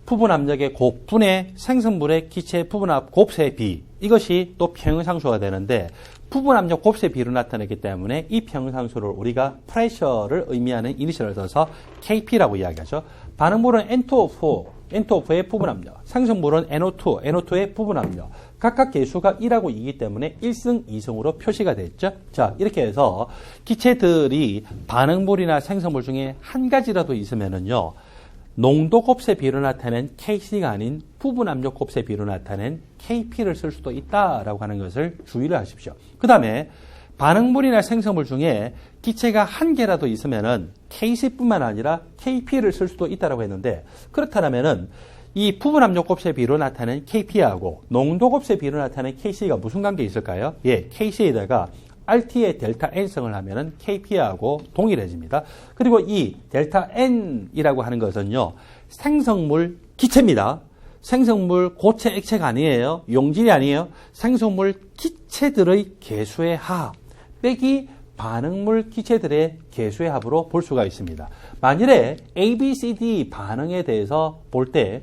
부분 압력의 곱분의 생성물의 기체 부분 압 곱세 비, 이것이 또 평형상수가 되는데 부분 압력 곱세 비로 나타내기 때문에 이 평형상수를 우리가 프레셔를 의미하는 이니셜을 써서 KP라고 이야기하죠. 반응물은 N2O4의 부분 압력, 생성물은 NO2의 부분 압력, 각각 계수가 1하고 2이기 때문에 1승, 2승으로 표시가 됐죠. 자, 이렇게 해서 기체들이 반응물이나 생성물 중에 한 가지라도 있으면은요, 농도 곱세 비로 나타낸 KC가 아닌 부분 압력 곱세 비로 나타낸 KP를 쓸 수도 있다라고 하는 것을 주의를 하십시오. 그 다음에 반응물이나 생성물 중에 기체가 한 개라도 있으면은 KC뿐만 아니라 KP를 쓸 수도 있다라고 했는데, 그렇다면은 이 부분 압력 곱세 비로 나타낸 KP하고 농도 곱세 비로 나타낸 KC가 무슨 관계 있을까요? 예, KC에다가 RT의 델타 N승을 하면은 KP하고 동일해집니다. 그리고 이 델타 N이라고 하는 것은요, 생성물 기체입니다. 생성물 고체 액체가 아니에요. 용질이 아니에요. 생성물 기체들의 개수의 합 빼기 반응물 기체들의 개수의 합으로 볼 수가 있습니다. 만일에 A, B, C, D 반응에 대해서 볼 때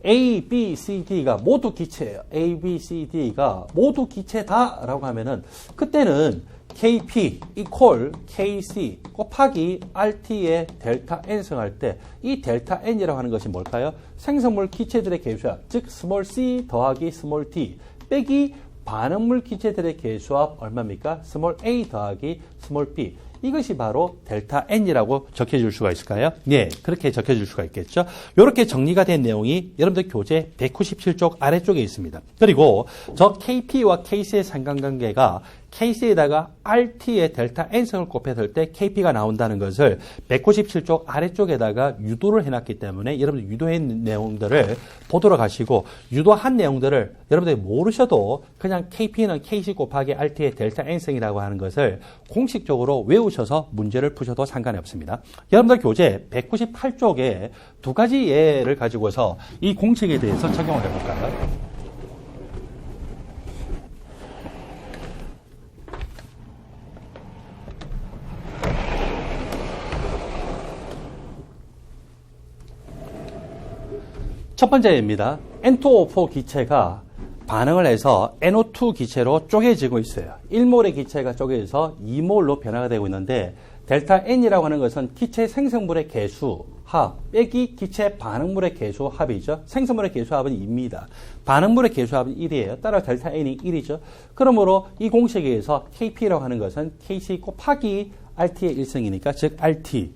A, B, C, D가 모두 기체예요. A, B, C, D가 모두 기체다라고 하면은 그때는 KP equal KC 곱하기 RT의 델타 N승 할 때 이 델타 N이라고 하는 것이 뭘까요? 생성물 기체들의 개수합, 즉 스몰 c 더하기 스몰 d 빼기 반응물 기체들의 개수합 얼마입니까? 스몰 a 더하기 스몰 b. 이것이 바로 델타 N이라고 적혀줄 수가 있을까요? 네, 그렇게 적혀줄 수가 있겠죠. 이렇게 정리가 된 내용이 여러분들 교재 197쪽 아래쪽에 있습니다. 그리고 저 KP와 KC의 상관관계가 KC에다가 RT의 델타 N승을 곱했을 때 KP가 나온다는 것을 197쪽 아래쪽에다가 유도를 해놨기 때문에 여러분들 유도한 내용들을 보도록 하시고, 유도한 내용들을 여러분들이 모르셔도 그냥 KP는 KC 곱하기 RT의 델타 N승이라고 하는 것을 공식적으로 외우셔서 문제를 푸셔도 상관이 없습니다. 여러분들 교재 198쪽에 두 가지 예를 가지고서 이 공식에 대해서 적용을 해볼까요? 첫 번째 예입니다. N2O4 기체가 반응을 해서 NO2 기체로 쪼개지고 있어요. 1몰의 기체가 쪼개져서 2몰로 변화가 되고 있는데, 델타 N이라고 하는 것은 기체 생성물의 개수 합 빼기 기체 반응물의 개수 합이죠. 생성물의 개수 합은 2입니다. 반응물의 개수 합은 1이에요. 따라 델타 N이 1이죠. 그러므로 이 공식에 의해서 KP라고 하는 것은 KC 곱하기 RT의 1승이니까 즉 RT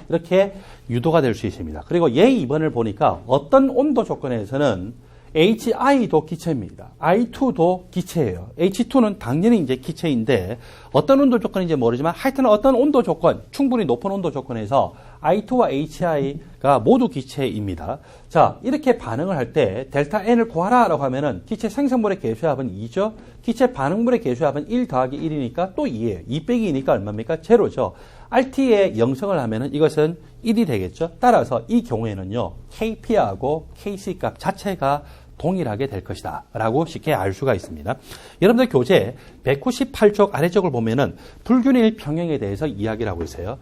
이렇게 유도가 될 수 있습니다. 그리고 예 2번을 보니까 어떤 온도 조건에서는 HI도 기체입니다. I2도 기체예요. H2는 당연히 이제 기체인데 어떤 온도 조건인지 모르지만 하여튼 어떤 온도 조건, 충분히 높은 온도 조건에서 I2와 HI가 모두 기체입니다. 자, 이렇게 반응을 할 때 델타 N을 구하라라고 하면은 기체 생성물의 개수합은 2죠. 기체 반응물의 개수합은 1 더하기 1이니까 또 2예요. 2 빼기 2니까 얼마입니까? 제로죠. RT에 0성을 하면은 이것은 1이 되겠죠. 따라서 이 경우에는요, KP하고 KC 값 자체가 동일하게 될 것이다 라고 쉽게 알 수가 있습니다. 여러분들 교재 198쪽 아래쪽을 보면은 불균일 평형에 대해서 이야기를 하고 있어요.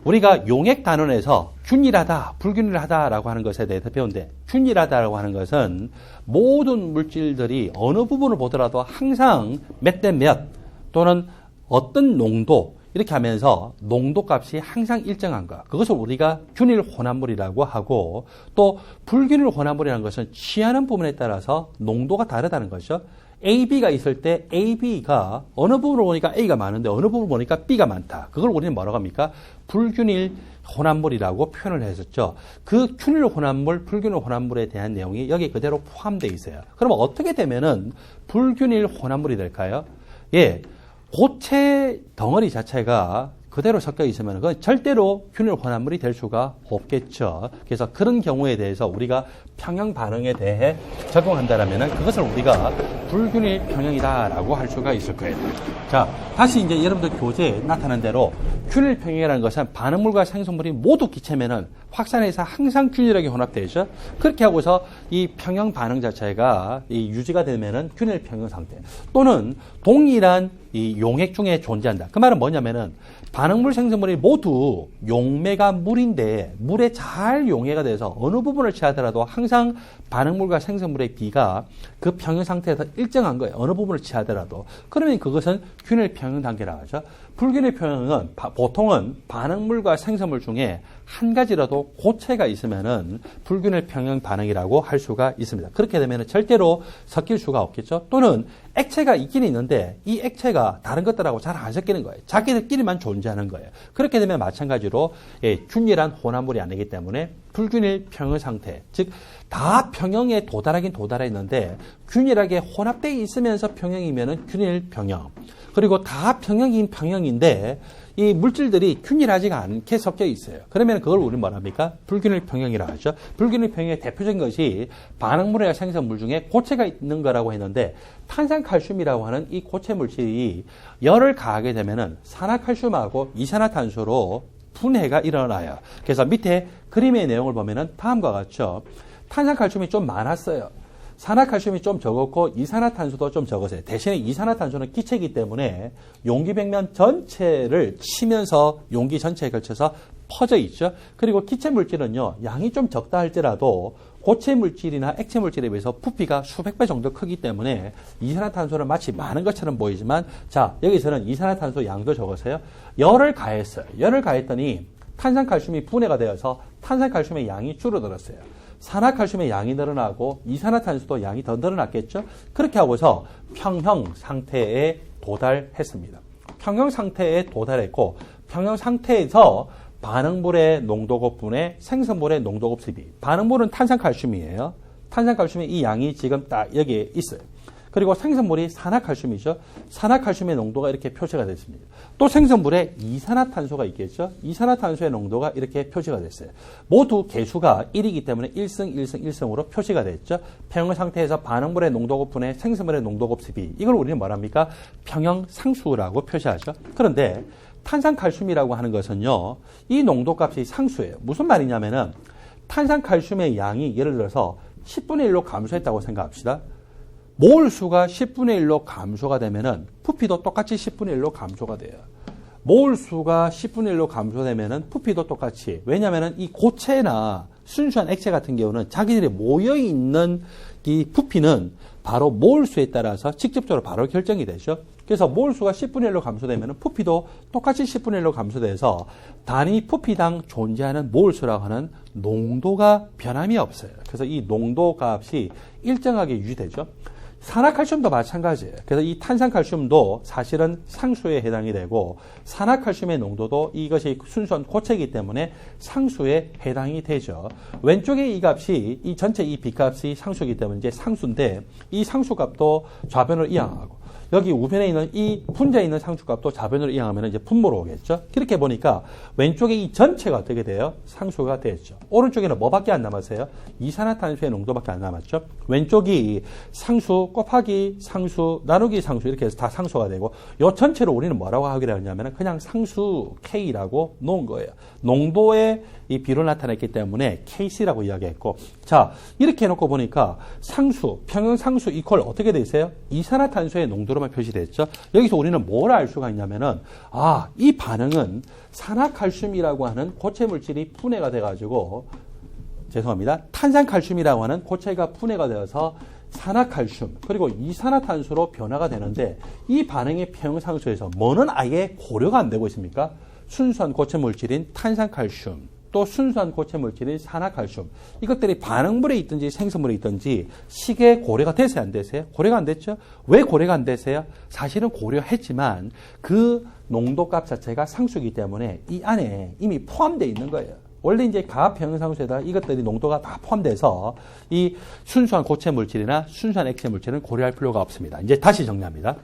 우리가 용액 단원에서 균일하다, 불균일하다라고 하는 것에 대해서 배운데, 균일하다라고 하는 것은 모든 물질들이 어느 부분을 보더라도 항상 몇 대 몇 또는 어떤 농도 이렇게 하면서 농도 값이 항상 일정한가, 그것을 우리가 균일 혼합물이라고 하고, 또 불균일 혼합물이라는 것은 취하는 부분에 따라서 농도가 다르다는 거죠. AB가 있을 때 AB가 어느 부분을 보니까 A가 많은데 어느 부분을 보니까 B가 많다. 그걸 우리는 뭐라고 합니까? 불균일 혼합물이라고 표현을 했었죠. 그 균일 혼합물, 불균일 혼합물에 대한 내용이 여기 그대로 포함되어 있어요. 그러면 어떻게 되면은 불균일 혼합물이 될까요? 예, 고체 덩어리 자체가 그대로 섞여 있으면 그건 절대로 균일 혼합물이 될 수가 없겠죠. 그래서 그런 경우에 대해서 우리가 평형 반응에 대해 적용한다라면 그것을 우리가 불균일 평형이다라고 할 수가 있을 거예요. 자, 다시 이제 여러분들 교재에 나타난 대로 균일 평형이라는 것은 반응물과 생성물이 모두 기체면은 확산해서 항상 균일하게 혼합되죠. 그렇게 하고서 이 평형 반응 자체가 이 유지가 되면은 균일 평형 상태, 또는 동일한 이 용액 중에 존재한다. 그 말은 뭐냐면은 반응물 생성물이 모두 용매가 물인데 물에 잘 용해가 돼서 어느 부분을 취하더라도 항상 반응물과 생성물의 비가 그 평형 상태에서 일정한 거예요. 어느 부분을 취하더라도. 그러면 그것은 균일 평형 단계라고 하죠. 불균일 평형은 보통은 반응물과 생성물 중에 한 가지라도 고체가 있으면은 불균일 평형 반응이라고 할 수가 있습니다. 그렇게 되면은 절대로 섞일 수가 없겠죠. 또는 액체가 있긴 있는데 이 액체가 다른 것들하고 잘 안 섞이는 거예요. 자기들끼리만 존재하는 거예요. 그렇게 되면 마찬가지로 균일한 혼합물이 아니기 때문에 불균일 평형 상태, 즉 다 평형에 도달하긴 도달했는데 균일하게 혼합되어 있으면서 평형이면은 균일 평형. 그리고 다 평형인 평형인데 이 물질들이 균일하지가 않게 섞여 있어요. 그러면 그걸 우리는 뭐라 합니까? 불균일 평형이라고 하죠. 불균일 평형의 대표적인 것이 반응물이나 생성물 중에 고체가 있는 거라고 했는데, 탄산칼슘이라고 하는 이 고체 물질이 열을 가하게 되면은 산화칼슘하고 이산화탄소로 분해가 일어나요. 그래서 밑에 그림의 내용을 보면은 다음과 같죠. 탄산칼슘이 좀 많았어요. 산화칼슘이 좀 적었고 이산화탄소도 좀 적었어요. 대신에 이산화탄소는 기체이기 때문에 용기 벽면 전체를 치면서 용기 전체에 걸쳐서 퍼져 있죠. 그리고 기체 물질은요, 양이 좀 적다 할지라도 고체 물질이나 액체 물질에 비해서 부피가 수백 배 정도 크기 때문에 이산화탄소는 마치 많은 것처럼 보이지만, 자, 여기서는 이산화탄소 양도 적었어요. 열을 가했어요. 열을 가했더니 탄산칼슘이 분해가 되어서 탄산칼슘의 양이 줄어들었어요. 산화칼슘의 양이 늘어나고 이산화탄소도 양이 더 늘어났겠죠. 그렇게 하고서 평형 상태에 도달했습니다. 평형 상태에 도달했고, 평형 상태에서 반응물의 농도곱 분의 생성물의 농도곱 습이, 반응물은 탄산칼슘이에요. 탄산칼슘의 이 양이 지금 딱 여기에 있어요. 그리고 생성물이 산화칼슘이죠. 산화칼슘의 농도가 이렇게 표시가 됐습니다. 또 생성물에 이산화탄소가 있겠죠. 이산화탄소의 농도가 이렇게 표시가 됐어요. 모두 개수가 1이기 때문에 1승, 1승, 1승으로 표시가 됐죠. 평형 상태에서 반응물의 농도곱 분의 생성물의 농도곱 습이, 이걸 우리는 뭐랍니까? 평형 상수라고 표시하죠. 그런데 탄산칼슘이라고 하는 것은요, 이 농도값이 상수예요. 무슨 말이냐면은 탄산칼슘의 양이 예를 들어서 10분의 1로 감소했다고 생각합시다. 몰수가 10분의 1로 감소가 되면은 부피도 똑같이 10분의 1로 감소가 돼요. 몰수가 10분의 1로 감소되면은 부피도 똑같이. 왜냐면은 이 고체나 순수한 액체 같은 경우는 자기들이 모여있는 이 부피는 바로 몰수에 따라서 직접적으로 바로 결정이 되죠. 그래서 몰수가 10분의 1로 감소되면 부피도 똑같이 10분의 1로 감소돼서 단위 부피당 존재하는 몰수라고 하는 농도가 변함이 없어요. 그래서 이 농도 값이 일정하게 유지되죠. 산화칼슘도 마찬가지예요. 그래서 이 탄산칼슘도 사실은 상수에 해당이 되고, 산화칼슘의 농도도 이것이 순수한 고체이기 때문에 상수에 해당이 되죠. 왼쪽에 이 값이, 이 전체 이 B값이 상수이기 때문에 이제 상수인데, 이 상수값도 좌변을 이항하고, 여기 우변에 있는 이 분자에 있는 상수값도 좌변으로 이항하면 이제 분모로 오겠죠. 그렇게 보니까 왼쪽에 이 전체가 어떻게 돼요? 상수가 되었죠. 오른쪽에는 뭐밖에 안 남았어요? 이산화탄소의 농도밖에 안 남았죠. 왼쪽이 상수 곱하기 상수 나누기 상수 이렇게 해서 다 상수가 되고 이 전체를 우리는 뭐라고 하기로 하냐면 그냥 상수 K라고 놓은 거예요. 농도의 이 비로 나타냈기 때문에 KC라고 이야기했고, 자 이렇게 해놓고 보니까 상수, 평형상수 이퀄 어떻게 돼 있어요? 이산화탄소의 농도로만 표시됐죠. 여기서 우리는 뭘 알 수가 있냐면은 이 반응은 산화칼슘이라고 하는 고체 물질이 분해가 돼가지고 탄산칼슘이라고 하는 고체가 분해가 되어서 산화칼슘 그리고 이산화탄소로 변화가 되는데 이 반응의 평형상수에서 뭐는 아예 고려가 안 되고 있습니까? 순수한 고체 물질인 탄산칼슘 또 순수한 고체 물질인 산화칼슘 이것들이 반응물에 있든지 생성물에 있든지 식에 고려가 되세요 안 되세요? 고려가 안 됐죠? 왜 고려가 안 되세요? 사실은 고려했지만 그 농도값 자체가 상수이기 때문에 이 안에 이미 포함되어 있는 거예요. 원래 이제 가압 평형상수에다 이것들이 농도가 다 포함돼서 이 순수한 고체 물질이나 순수한 액체 물질은 고려할 필요가 없습니다. 이제 다시 정리합니다.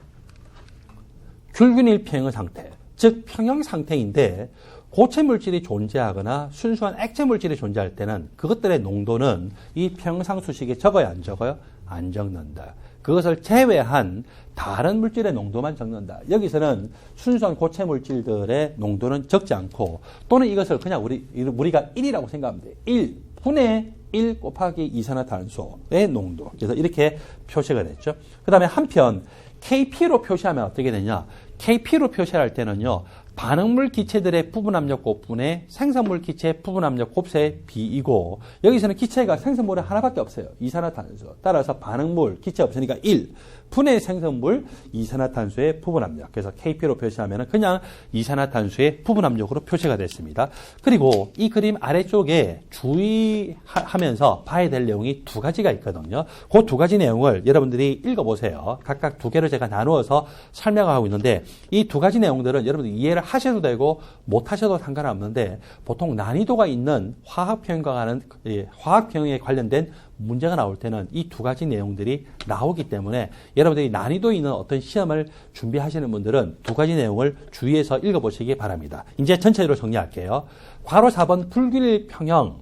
균일 평형 상태, 즉 평형 상태인데 고체 물질이 존재하거나 순수한 액체 물질이 존재할 때는 그것들의 농도는 이 평형상수식에 적어야 안 적어요? 안 적는다. 그것을 제외한 다른 물질의 농도만 적는다. 여기서는 순수한 고체 물질들의 농도는 적지 않고 또는 이것을 그냥 우리가 1이라고 생각하면 돼요. 1 분의 1 곱하기 이산화탄소의 농도. 그래서 이렇게 표시가 됐죠. 그 다음에 한편 KP로 표시하면 어떻게 되냐? KP로 표시할 때는요. 반응물 기체들의 부분 압력 곱분의 생성물 기체 부분 압력 곱셈의 비이고 여기서는 기체가 생성물이 하나밖에 없어요. 이산화탄소. 따라서 반응물 기체 없으니까 1. 분해 생성물 이산화탄소의 부분 압력. 그래서 KP로 표시하면 그냥 이산화탄소의 부분 압력으로 표시가 됐습니다. 그리고 이 그림 아래쪽에 주의하면서 봐야 될 내용이 두 가지가 있거든요. 그 두 가지 내용을 여러분들이 읽어보세요. 각각 두 개로 제가 나누어서 설명하고 있는데 이 두 가지 내용들은 여러분들이 이해를 하셔도 되고 못 하셔도 상관없는데 보통 난이도가 있는 화학평형에 관련된 문제가 나올 때는 이 두 가지 내용들이 나오기 때문에 여러분들이 난이도 있는 어떤 시험을 준비하시는 분들은 두 가지 내용을 주의해서 읽어보시기 바랍니다. 이제 전체적으로 정리할게요. 괄호 4번 불균일 평형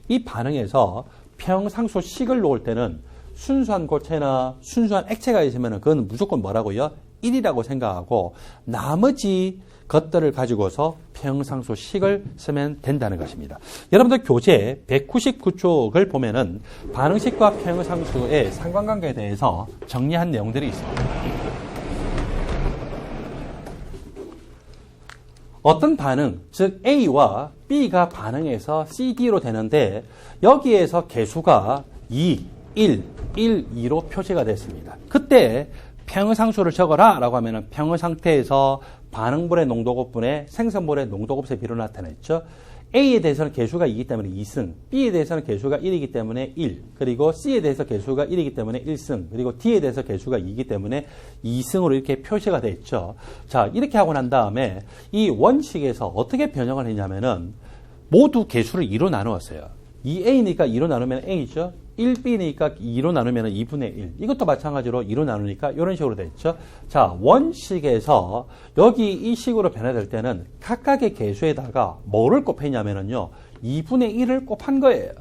이 반응에서 평형상수식을 놓을 때는 순수한 고체나 순수한 액체가 있으면 그건 무조건 뭐라고요? 1이라고 생각하고 나머지 것들을 가지고서 평형상수식을 쓰면 된다는 것입니다. 여러분들 교재 199쪽을 보면은 반응식과 평형상수의 상관관계에 대해서 정리한 내용들이 있습니다. 어떤 반응, 즉 A와 B가 반응해서 CD로 되는데 여기에서 개수가 2, 1, 1, 2로 표시가 됐습니다. 그때 평형상수를 적어라 라고 하면 평형 상태에서 반응물의 농도 곱분의 생성물의 농도 곱의 비로 나타냈죠. A에 대해서는 개수가 2이기 때문에 2승, B에 대해서는 개수가 1이기 때문에 1, 그리고 C에 대해서 개수가 1이기 때문에 1승, 그리고 D에 대해서 개수가 2이기 때문에 2승으로 이렇게 표시가 됐죠. 자, 이렇게 하고 난 다음에 이 원식에서 어떻게 변형을 했냐면은 모두 개수를 2로 나누었어요. 2A니까 2로 나누면 A죠. 1B니까 2로 나누면 2분의 1. 이것도 마찬가지로 2로 나누니까 이런 식으로 됐죠. 자, 원식에서 여기 이 식으로 변화될 때는 각각의 개수에다가 뭐를 곱했냐면요. 2분의 1을 곱한 거예요.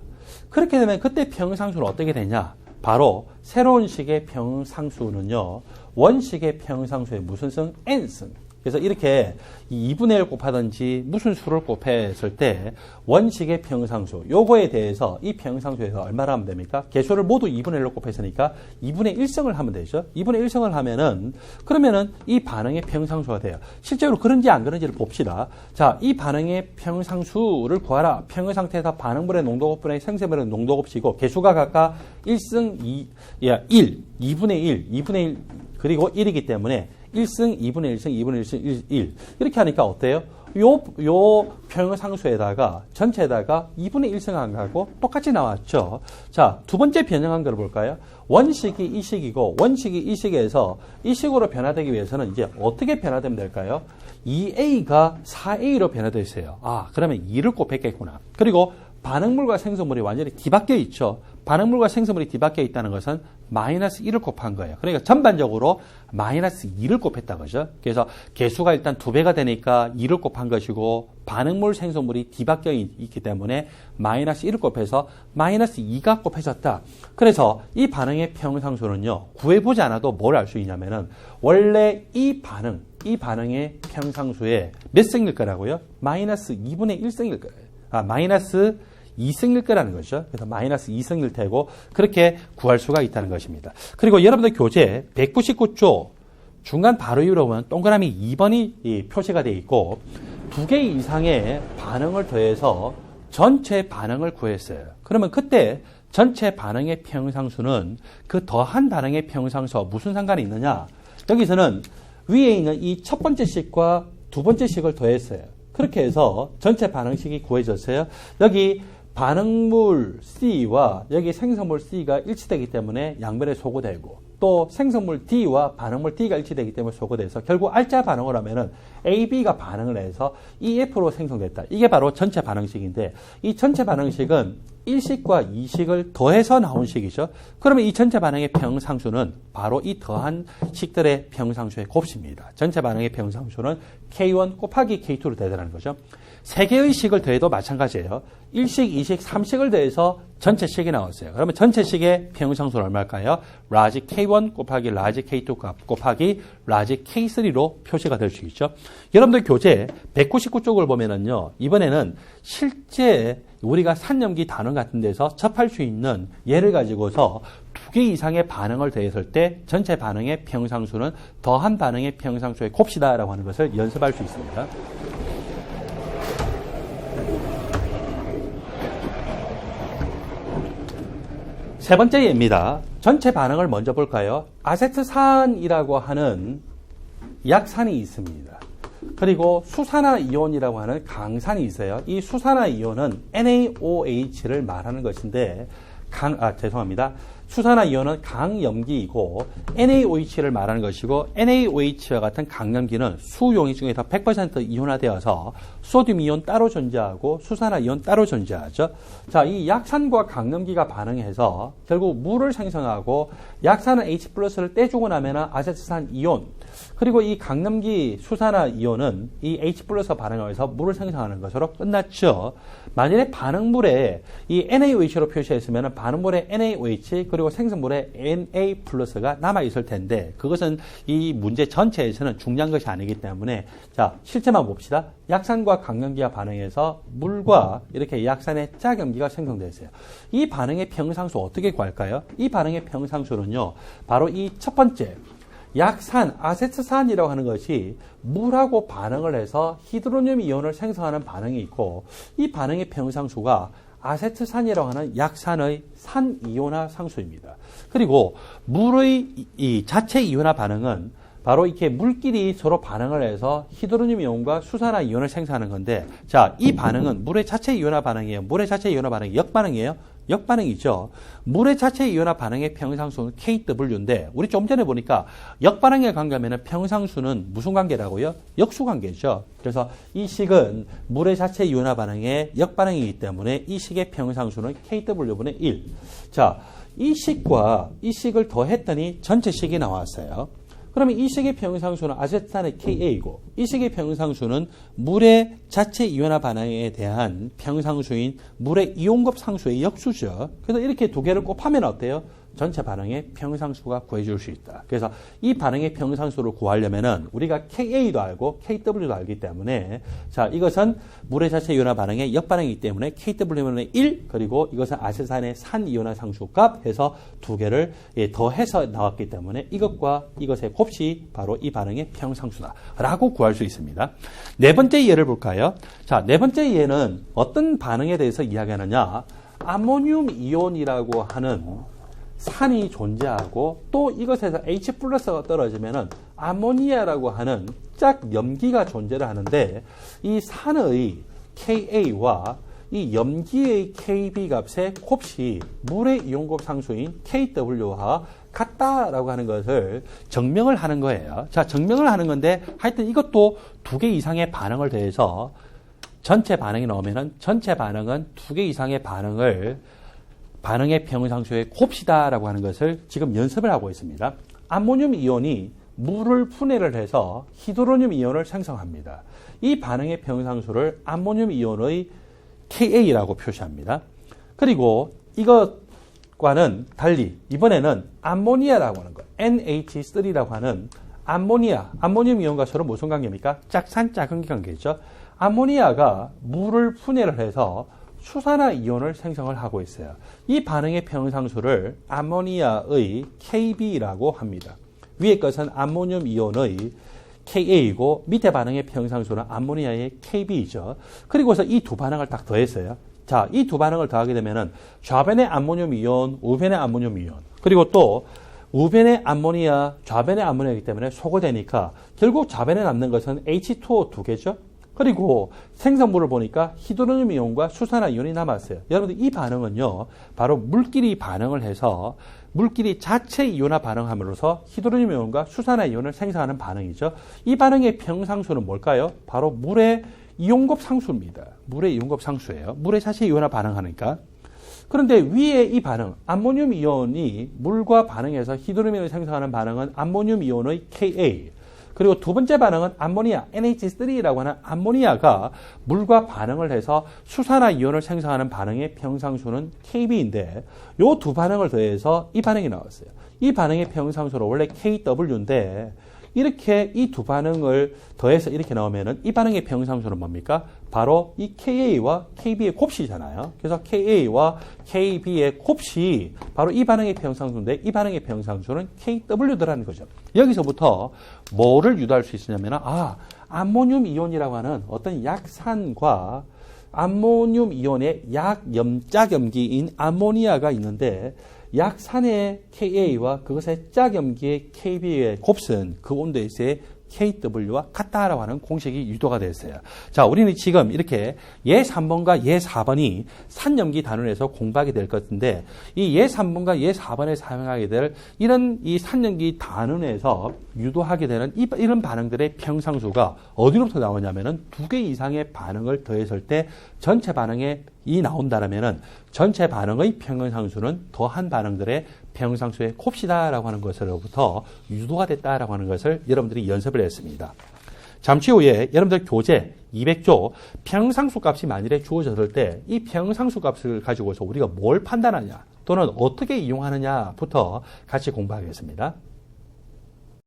그렇게 되면 그때 평형상수는 어떻게 되냐? 바로 새로운 식의 평형상수는요. 원식의 평형상수의 무슨 승? n승. 그래서 이렇게 2분의 1 곱하든지 무슨 수를 곱했을 때 원식의 평형상수 요거에 대해서 이 평형상수에서 얼마나 하면 됩니까? 개수를 모두 2분의 1로 곱했으니까 2분의 1승을 하면 되죠. 2분의 1승을 하면은 그러면은 이 반응의 평형상수가 돼요. 실제로 그런지 안 그런지를 봅시다. 자, 이 반응의 평형상수를 구하라. 평형 상태에서 반응물의 농도 곱분의 생성물의 농도 곱이고 개수가 각각 1승 1, 2분의 1, 2분의 1 그리고 1이기 때문에 1승, 2분의 1승, 2분의 1승, 1. 이렇게 하니까 어때요? 요 평형상수에다가 전체에다가 2분의 1승한 거하고 똑같이 나왔죠. 자, 두 번째 변형한 걸 볼까요? 원식이 이 식이고 원식이 이 식에서 이 식으로 변화되기 위해서는 이제 어떻게 변화되면 될까요? 2A가 4A로 변화되어 있어요. 아, 그러면 2를 곱했겠구나. 그리고 반응물과 생성물이 완전히 뒤바뀌어 있죠. 반응물과 생성물이 뒤바뀌어 있다는 것은 마이너스 1을 곱한 거예요. 그러니까 전반적으로 마이너스 2를 곱했다 그죠? 그래서 개수가 일단 2배가 되니까 2를 곱한 것이고 반응물 생성물이 뒤바뀌어 있기 때문에 마이너스 1을 곱해서 마이너스 2가 곱해졌다. 그래서 이 반응의 평상수는요. 구해보지 않아도 뭘 알 수 있냐면은 원래 이 반응의 평상수에 몇 승일 거라고요? 마이너스 2분의 1승일 거예요. 마이너스 2승일 거라는 거죠. 그래서 마이너스 2승일 테고 그렇게 구할 수가 있다는 것입니다. 그리고 여러분들 교재 199조 중간 바로 위로 보면 동그라미 2번이 표시가 되어 있고 2개 이상의 반응을 더해서 전체 반응을 구했어요. 그러면 그때 전체 반응의 평상수는 그 더한 반응의 평상수와 무슨 상관이 있느냐? 여기서는 위에 있는 이 첫 번째 식과 두 번째 식을 더했어요. 그렇게 해서 전체 반응식이 구해졌어요. 여기 반응물 C와 여기 생성물 C가 일치되기 때문에 양변에 소거되고 또 생성물 D와 반응물 D가 일치되기 때문에 소거돼서 결국 R자 반응을 하면은 A, B가 반응을 해서 EF로 생성됐다. 이게 바로 전체 반응식인데 이 전체 반응식은 1식과 2식을 더해서 나온 식이죠. 그러면 이 전체 반응의 평상수는 바로 이 더한 식들의 평상수의 곱입니다. 전체 반응의 평상수는 K1 곱하기 K2로 되더라는 거죠. 3개의 식을 더해도 마찬가지예요. 1식, 2식, 3식을 더해서 전체 식이 나왔어요. 그러면 전체 식의 평상수는 얼마일까요? 라지 K1 곱하기 라지 K2 값 곱하기 라지 K3로 표시가 될 수 있죠. 여러분들 교재 199쪽을 보면은요. 이번에는 실제 우리가 산염기 단원 같은 데서 접할 수 있는 예를 가지고서 2개 이상의 반응을 더했을 때 전체 반응의 평상수는 더한 반응의 평상수의 곱이다라고 하는 것을 연습할 수 있습니다. 세 번째 예입니다. 전체 반응을 먼저 볼까요? 아세트산이라고 하는 약산이 있습니다. 그리고 수산화이온이라고 하는 강산이 있어요. 이 수산화이온은 NaOH를 말하는 것인데 수산화이온은 강염기이고 NaOH를 말하는 것이고 NaOH와 같은 강염기는 수용이 중에서 100% 이온화되어서 소듐이온 따로 존재하고 수산화이온 따로 존재하죠. 자, 이 약산과 강염기가 반응해서 결국 물을 생성하고 약산은 H+를 떼주고 나면 아세트산 이온 그리고 이 강염기 수산화이온은 이 H+와 반응하면서 물을 생성하는 것으로 끝났죠. 만일에 반응물에 이 NaOH로 표시했으면 반응물에 NaOH 그리고 생성물에 Na+가 남아있을 텐데 그것은 이 문제 전체에서는 중요한 것이 아니기 때문에 자 실제만 봅시다. 약산과 강염기가 반응해서 물과 이렇게 약산의 짝염기가 생성됐어요. 이 반응의 평상수 어떻게 구할까요? 이 반응의 평상수는요. 바로 이 첫 번째 약산, 아세트산이라고 하는 것이 물하고 반응을 해서 히드로늄 이온을 생성하는 반응이 있고 이 반응의 평상수가 아세트산이라고 하는 약산의 산이온화 상수입니다. 그리고 물의 이 자체 이온화 반응은 바로 이렇게 물끼리 서로 반응을 해서 히드로늄 이온과 수산화 이온을 생성하는 건데 자, 이 반응은 물의 자체 이온화 반응이에요. 물의 자체 이온화 반응이 역반응이에요. 역반응이죠. 물의 자체 이온화 반응의 평상수는 KW인데 우리 좀 전에 보니까 역반응의 관계하면 평상수는 무슨 관계라고요? 역수관계죠. 그래서 이 식은 물의 자체 이온화 반응의 역반응이기 때문에 이 식의 평상수는 KW분의 1. 자, 이 식과 이 식을 더했더니 전체 식이 나왔어요. 그러면 이 식의 평상수는 아세트산의 Ka고 이 식의 평상수는 물의 자체 이온화 반응에 대한 평상수인 물의 이온급 상수의 역수죠. 그래서 이렇게 두 개를 곱하면 어때요? 전체 반응의 평상수가 구해줄 수 있다. 그래서 이 반응의 평상수를 구하려면은 우리가 Ka도 알고 KW도 알기 때문에 자 이것은 물의 자체 이온화 반응의 역반응이기 때문에 KW분의 1 그리고 이것은 아세트산의 산 이온화 상수값 해서 두 개를 더해서 나왔기 때문에 이것과 이것의 곱이 바로 이 반응의 평상수다라고 구할 수 있습니다. 네 번째 예를 볼까요? 자, 네 번째 예는 어떤 반응에 대해서 이야기하느냐? 아모늄 이온이라고 하는 산이 존재하고 또 이것에서 H+가 떨어지면은 아모니아라고 하는 짝 염기가 존재를 하는데 이 산의 Ka와 이 염기의 KB 값의 곱이 물의 이온곱 상수인 KW와 같다라고 하는 것을 증명을 하는 거예요. 자, 증명을 하는 건데 하여튼 이것도 2개 이상의 반응을 더해서 전체 반응이 나오면은 전체 반응은 2개 이상의 반응을 반응의 평상수의 곱시다라고 하는 것을 지금 연습을 하고 있습니다. 암모늄 이온이 물을 분해를 해서 히드로늄 이온을 생성합니다. 이 반응의 평상수를 암모늄 이온의 Ka라고 표시합니다. 그리고 이것과는 달리 이번에는 암모니아라고 하는 것, NH3라고 하는 암모늄 이온과 서로 무슨 관계입니까? 짝산짝은 관계죠. 암모니아가 물을 분해를 해서 수산화 이온을 생성을 하고 있어요. 이 반응의 평상수를 암모니아의 KB라고 합니다. 위의 것은 암모늄 이온의 Ka이고 밑에 반응의 평상수는 암모니아의 KB이죠. 그리고서 이 두 반응을 딱 더했어요. 자, 이 두 반응을 더하게 되면은 좌변의 암모늄 이온, 우변의 암모늄 이온, 그리고 또 우변의 암모니아, 좌변의 암모니아이기 때문에 소거되니까 결국 좌변에 남는 것은 H2O 두 개죠. 그리고 생성물을 보니까 히드로늄 이온과 수산화 이온이 남았어요. 여러분들 이 반응은요, 바로 물끼리 반응을 해서 물끼리 자체 이온화 반응함으로써 히드로늄 이온과 수산화 이온을 생성하는 반응이죠. 이 반응의 평상수는 뭘까요? 바로 물의 이온곱 상수입니다. 물의 이온곱 상수예요. 물의 자체 이온화 반응하니까. 그런데 위에 이 반응, 암모늄 이온이 물과 반응해서 히드로늄 이온을 생성하는 반응은 암모늄 이온의 Ka. 그리고 두 번째 반응은 암모니아, NH3라고 하는 암모니아가 물과 반응을 해서 수산화 이온을 생성하는 반응의 평상수는 KB인데 이 두 반응을 더해서 이 반응이 나왔어요. 이 반응의 평상수는 원래 KW인데 이렇게 이 두 반응을 더해서 이렇게 나오면은 이 반응의 평상수는 뭡니까? 바로 이 KA와 KB의 곱이잖아요. 그래서 KA와 KB의 곱이 바로 이 반응의 평상수인데 이 반응의 평상수는 KW더라는 거죠. 여기서부터 뭐를 유도할 수 있으냐면은 암모늄 이온이라고 하는 어떤 약산과 암모늄 이온의 짝염기인 암모니아가 있는데 약산의 Ka와 그것의 짝염기의 KB의 곱은 그 온도에서의 KW와 같다라고 하는 공식이 유도가 됐어요. 자, 우리는 지금 이렇게 예 3번과 예 4번이 산염기 단원에서 공부하게 될 것인데 이 예 3번과 예 4번에 사용하게 될 이런 이 산염기 단원에서 유도하게 되는 이런 반응들의 평상수가 어디로부터 나오냐면은 2개 이상의 반응을 더했을 때 전체 반응에 이 나온다라면은 전체 반응의 평상수는 더한 반응들의 평상수의 곱시다라고 하는 것으로부터 유도가 됐다라고 하는 것을 여러분들이 연습을 했습니다. 잠시 후에 여러분들 교재 200조 평상수 값이 만일에 주어졌을 때 이 평상수 값을 가지고서 우리가 뭘 판단하냐 또는 어떻게 이용하느냐부터 같이 공부하겠습니다.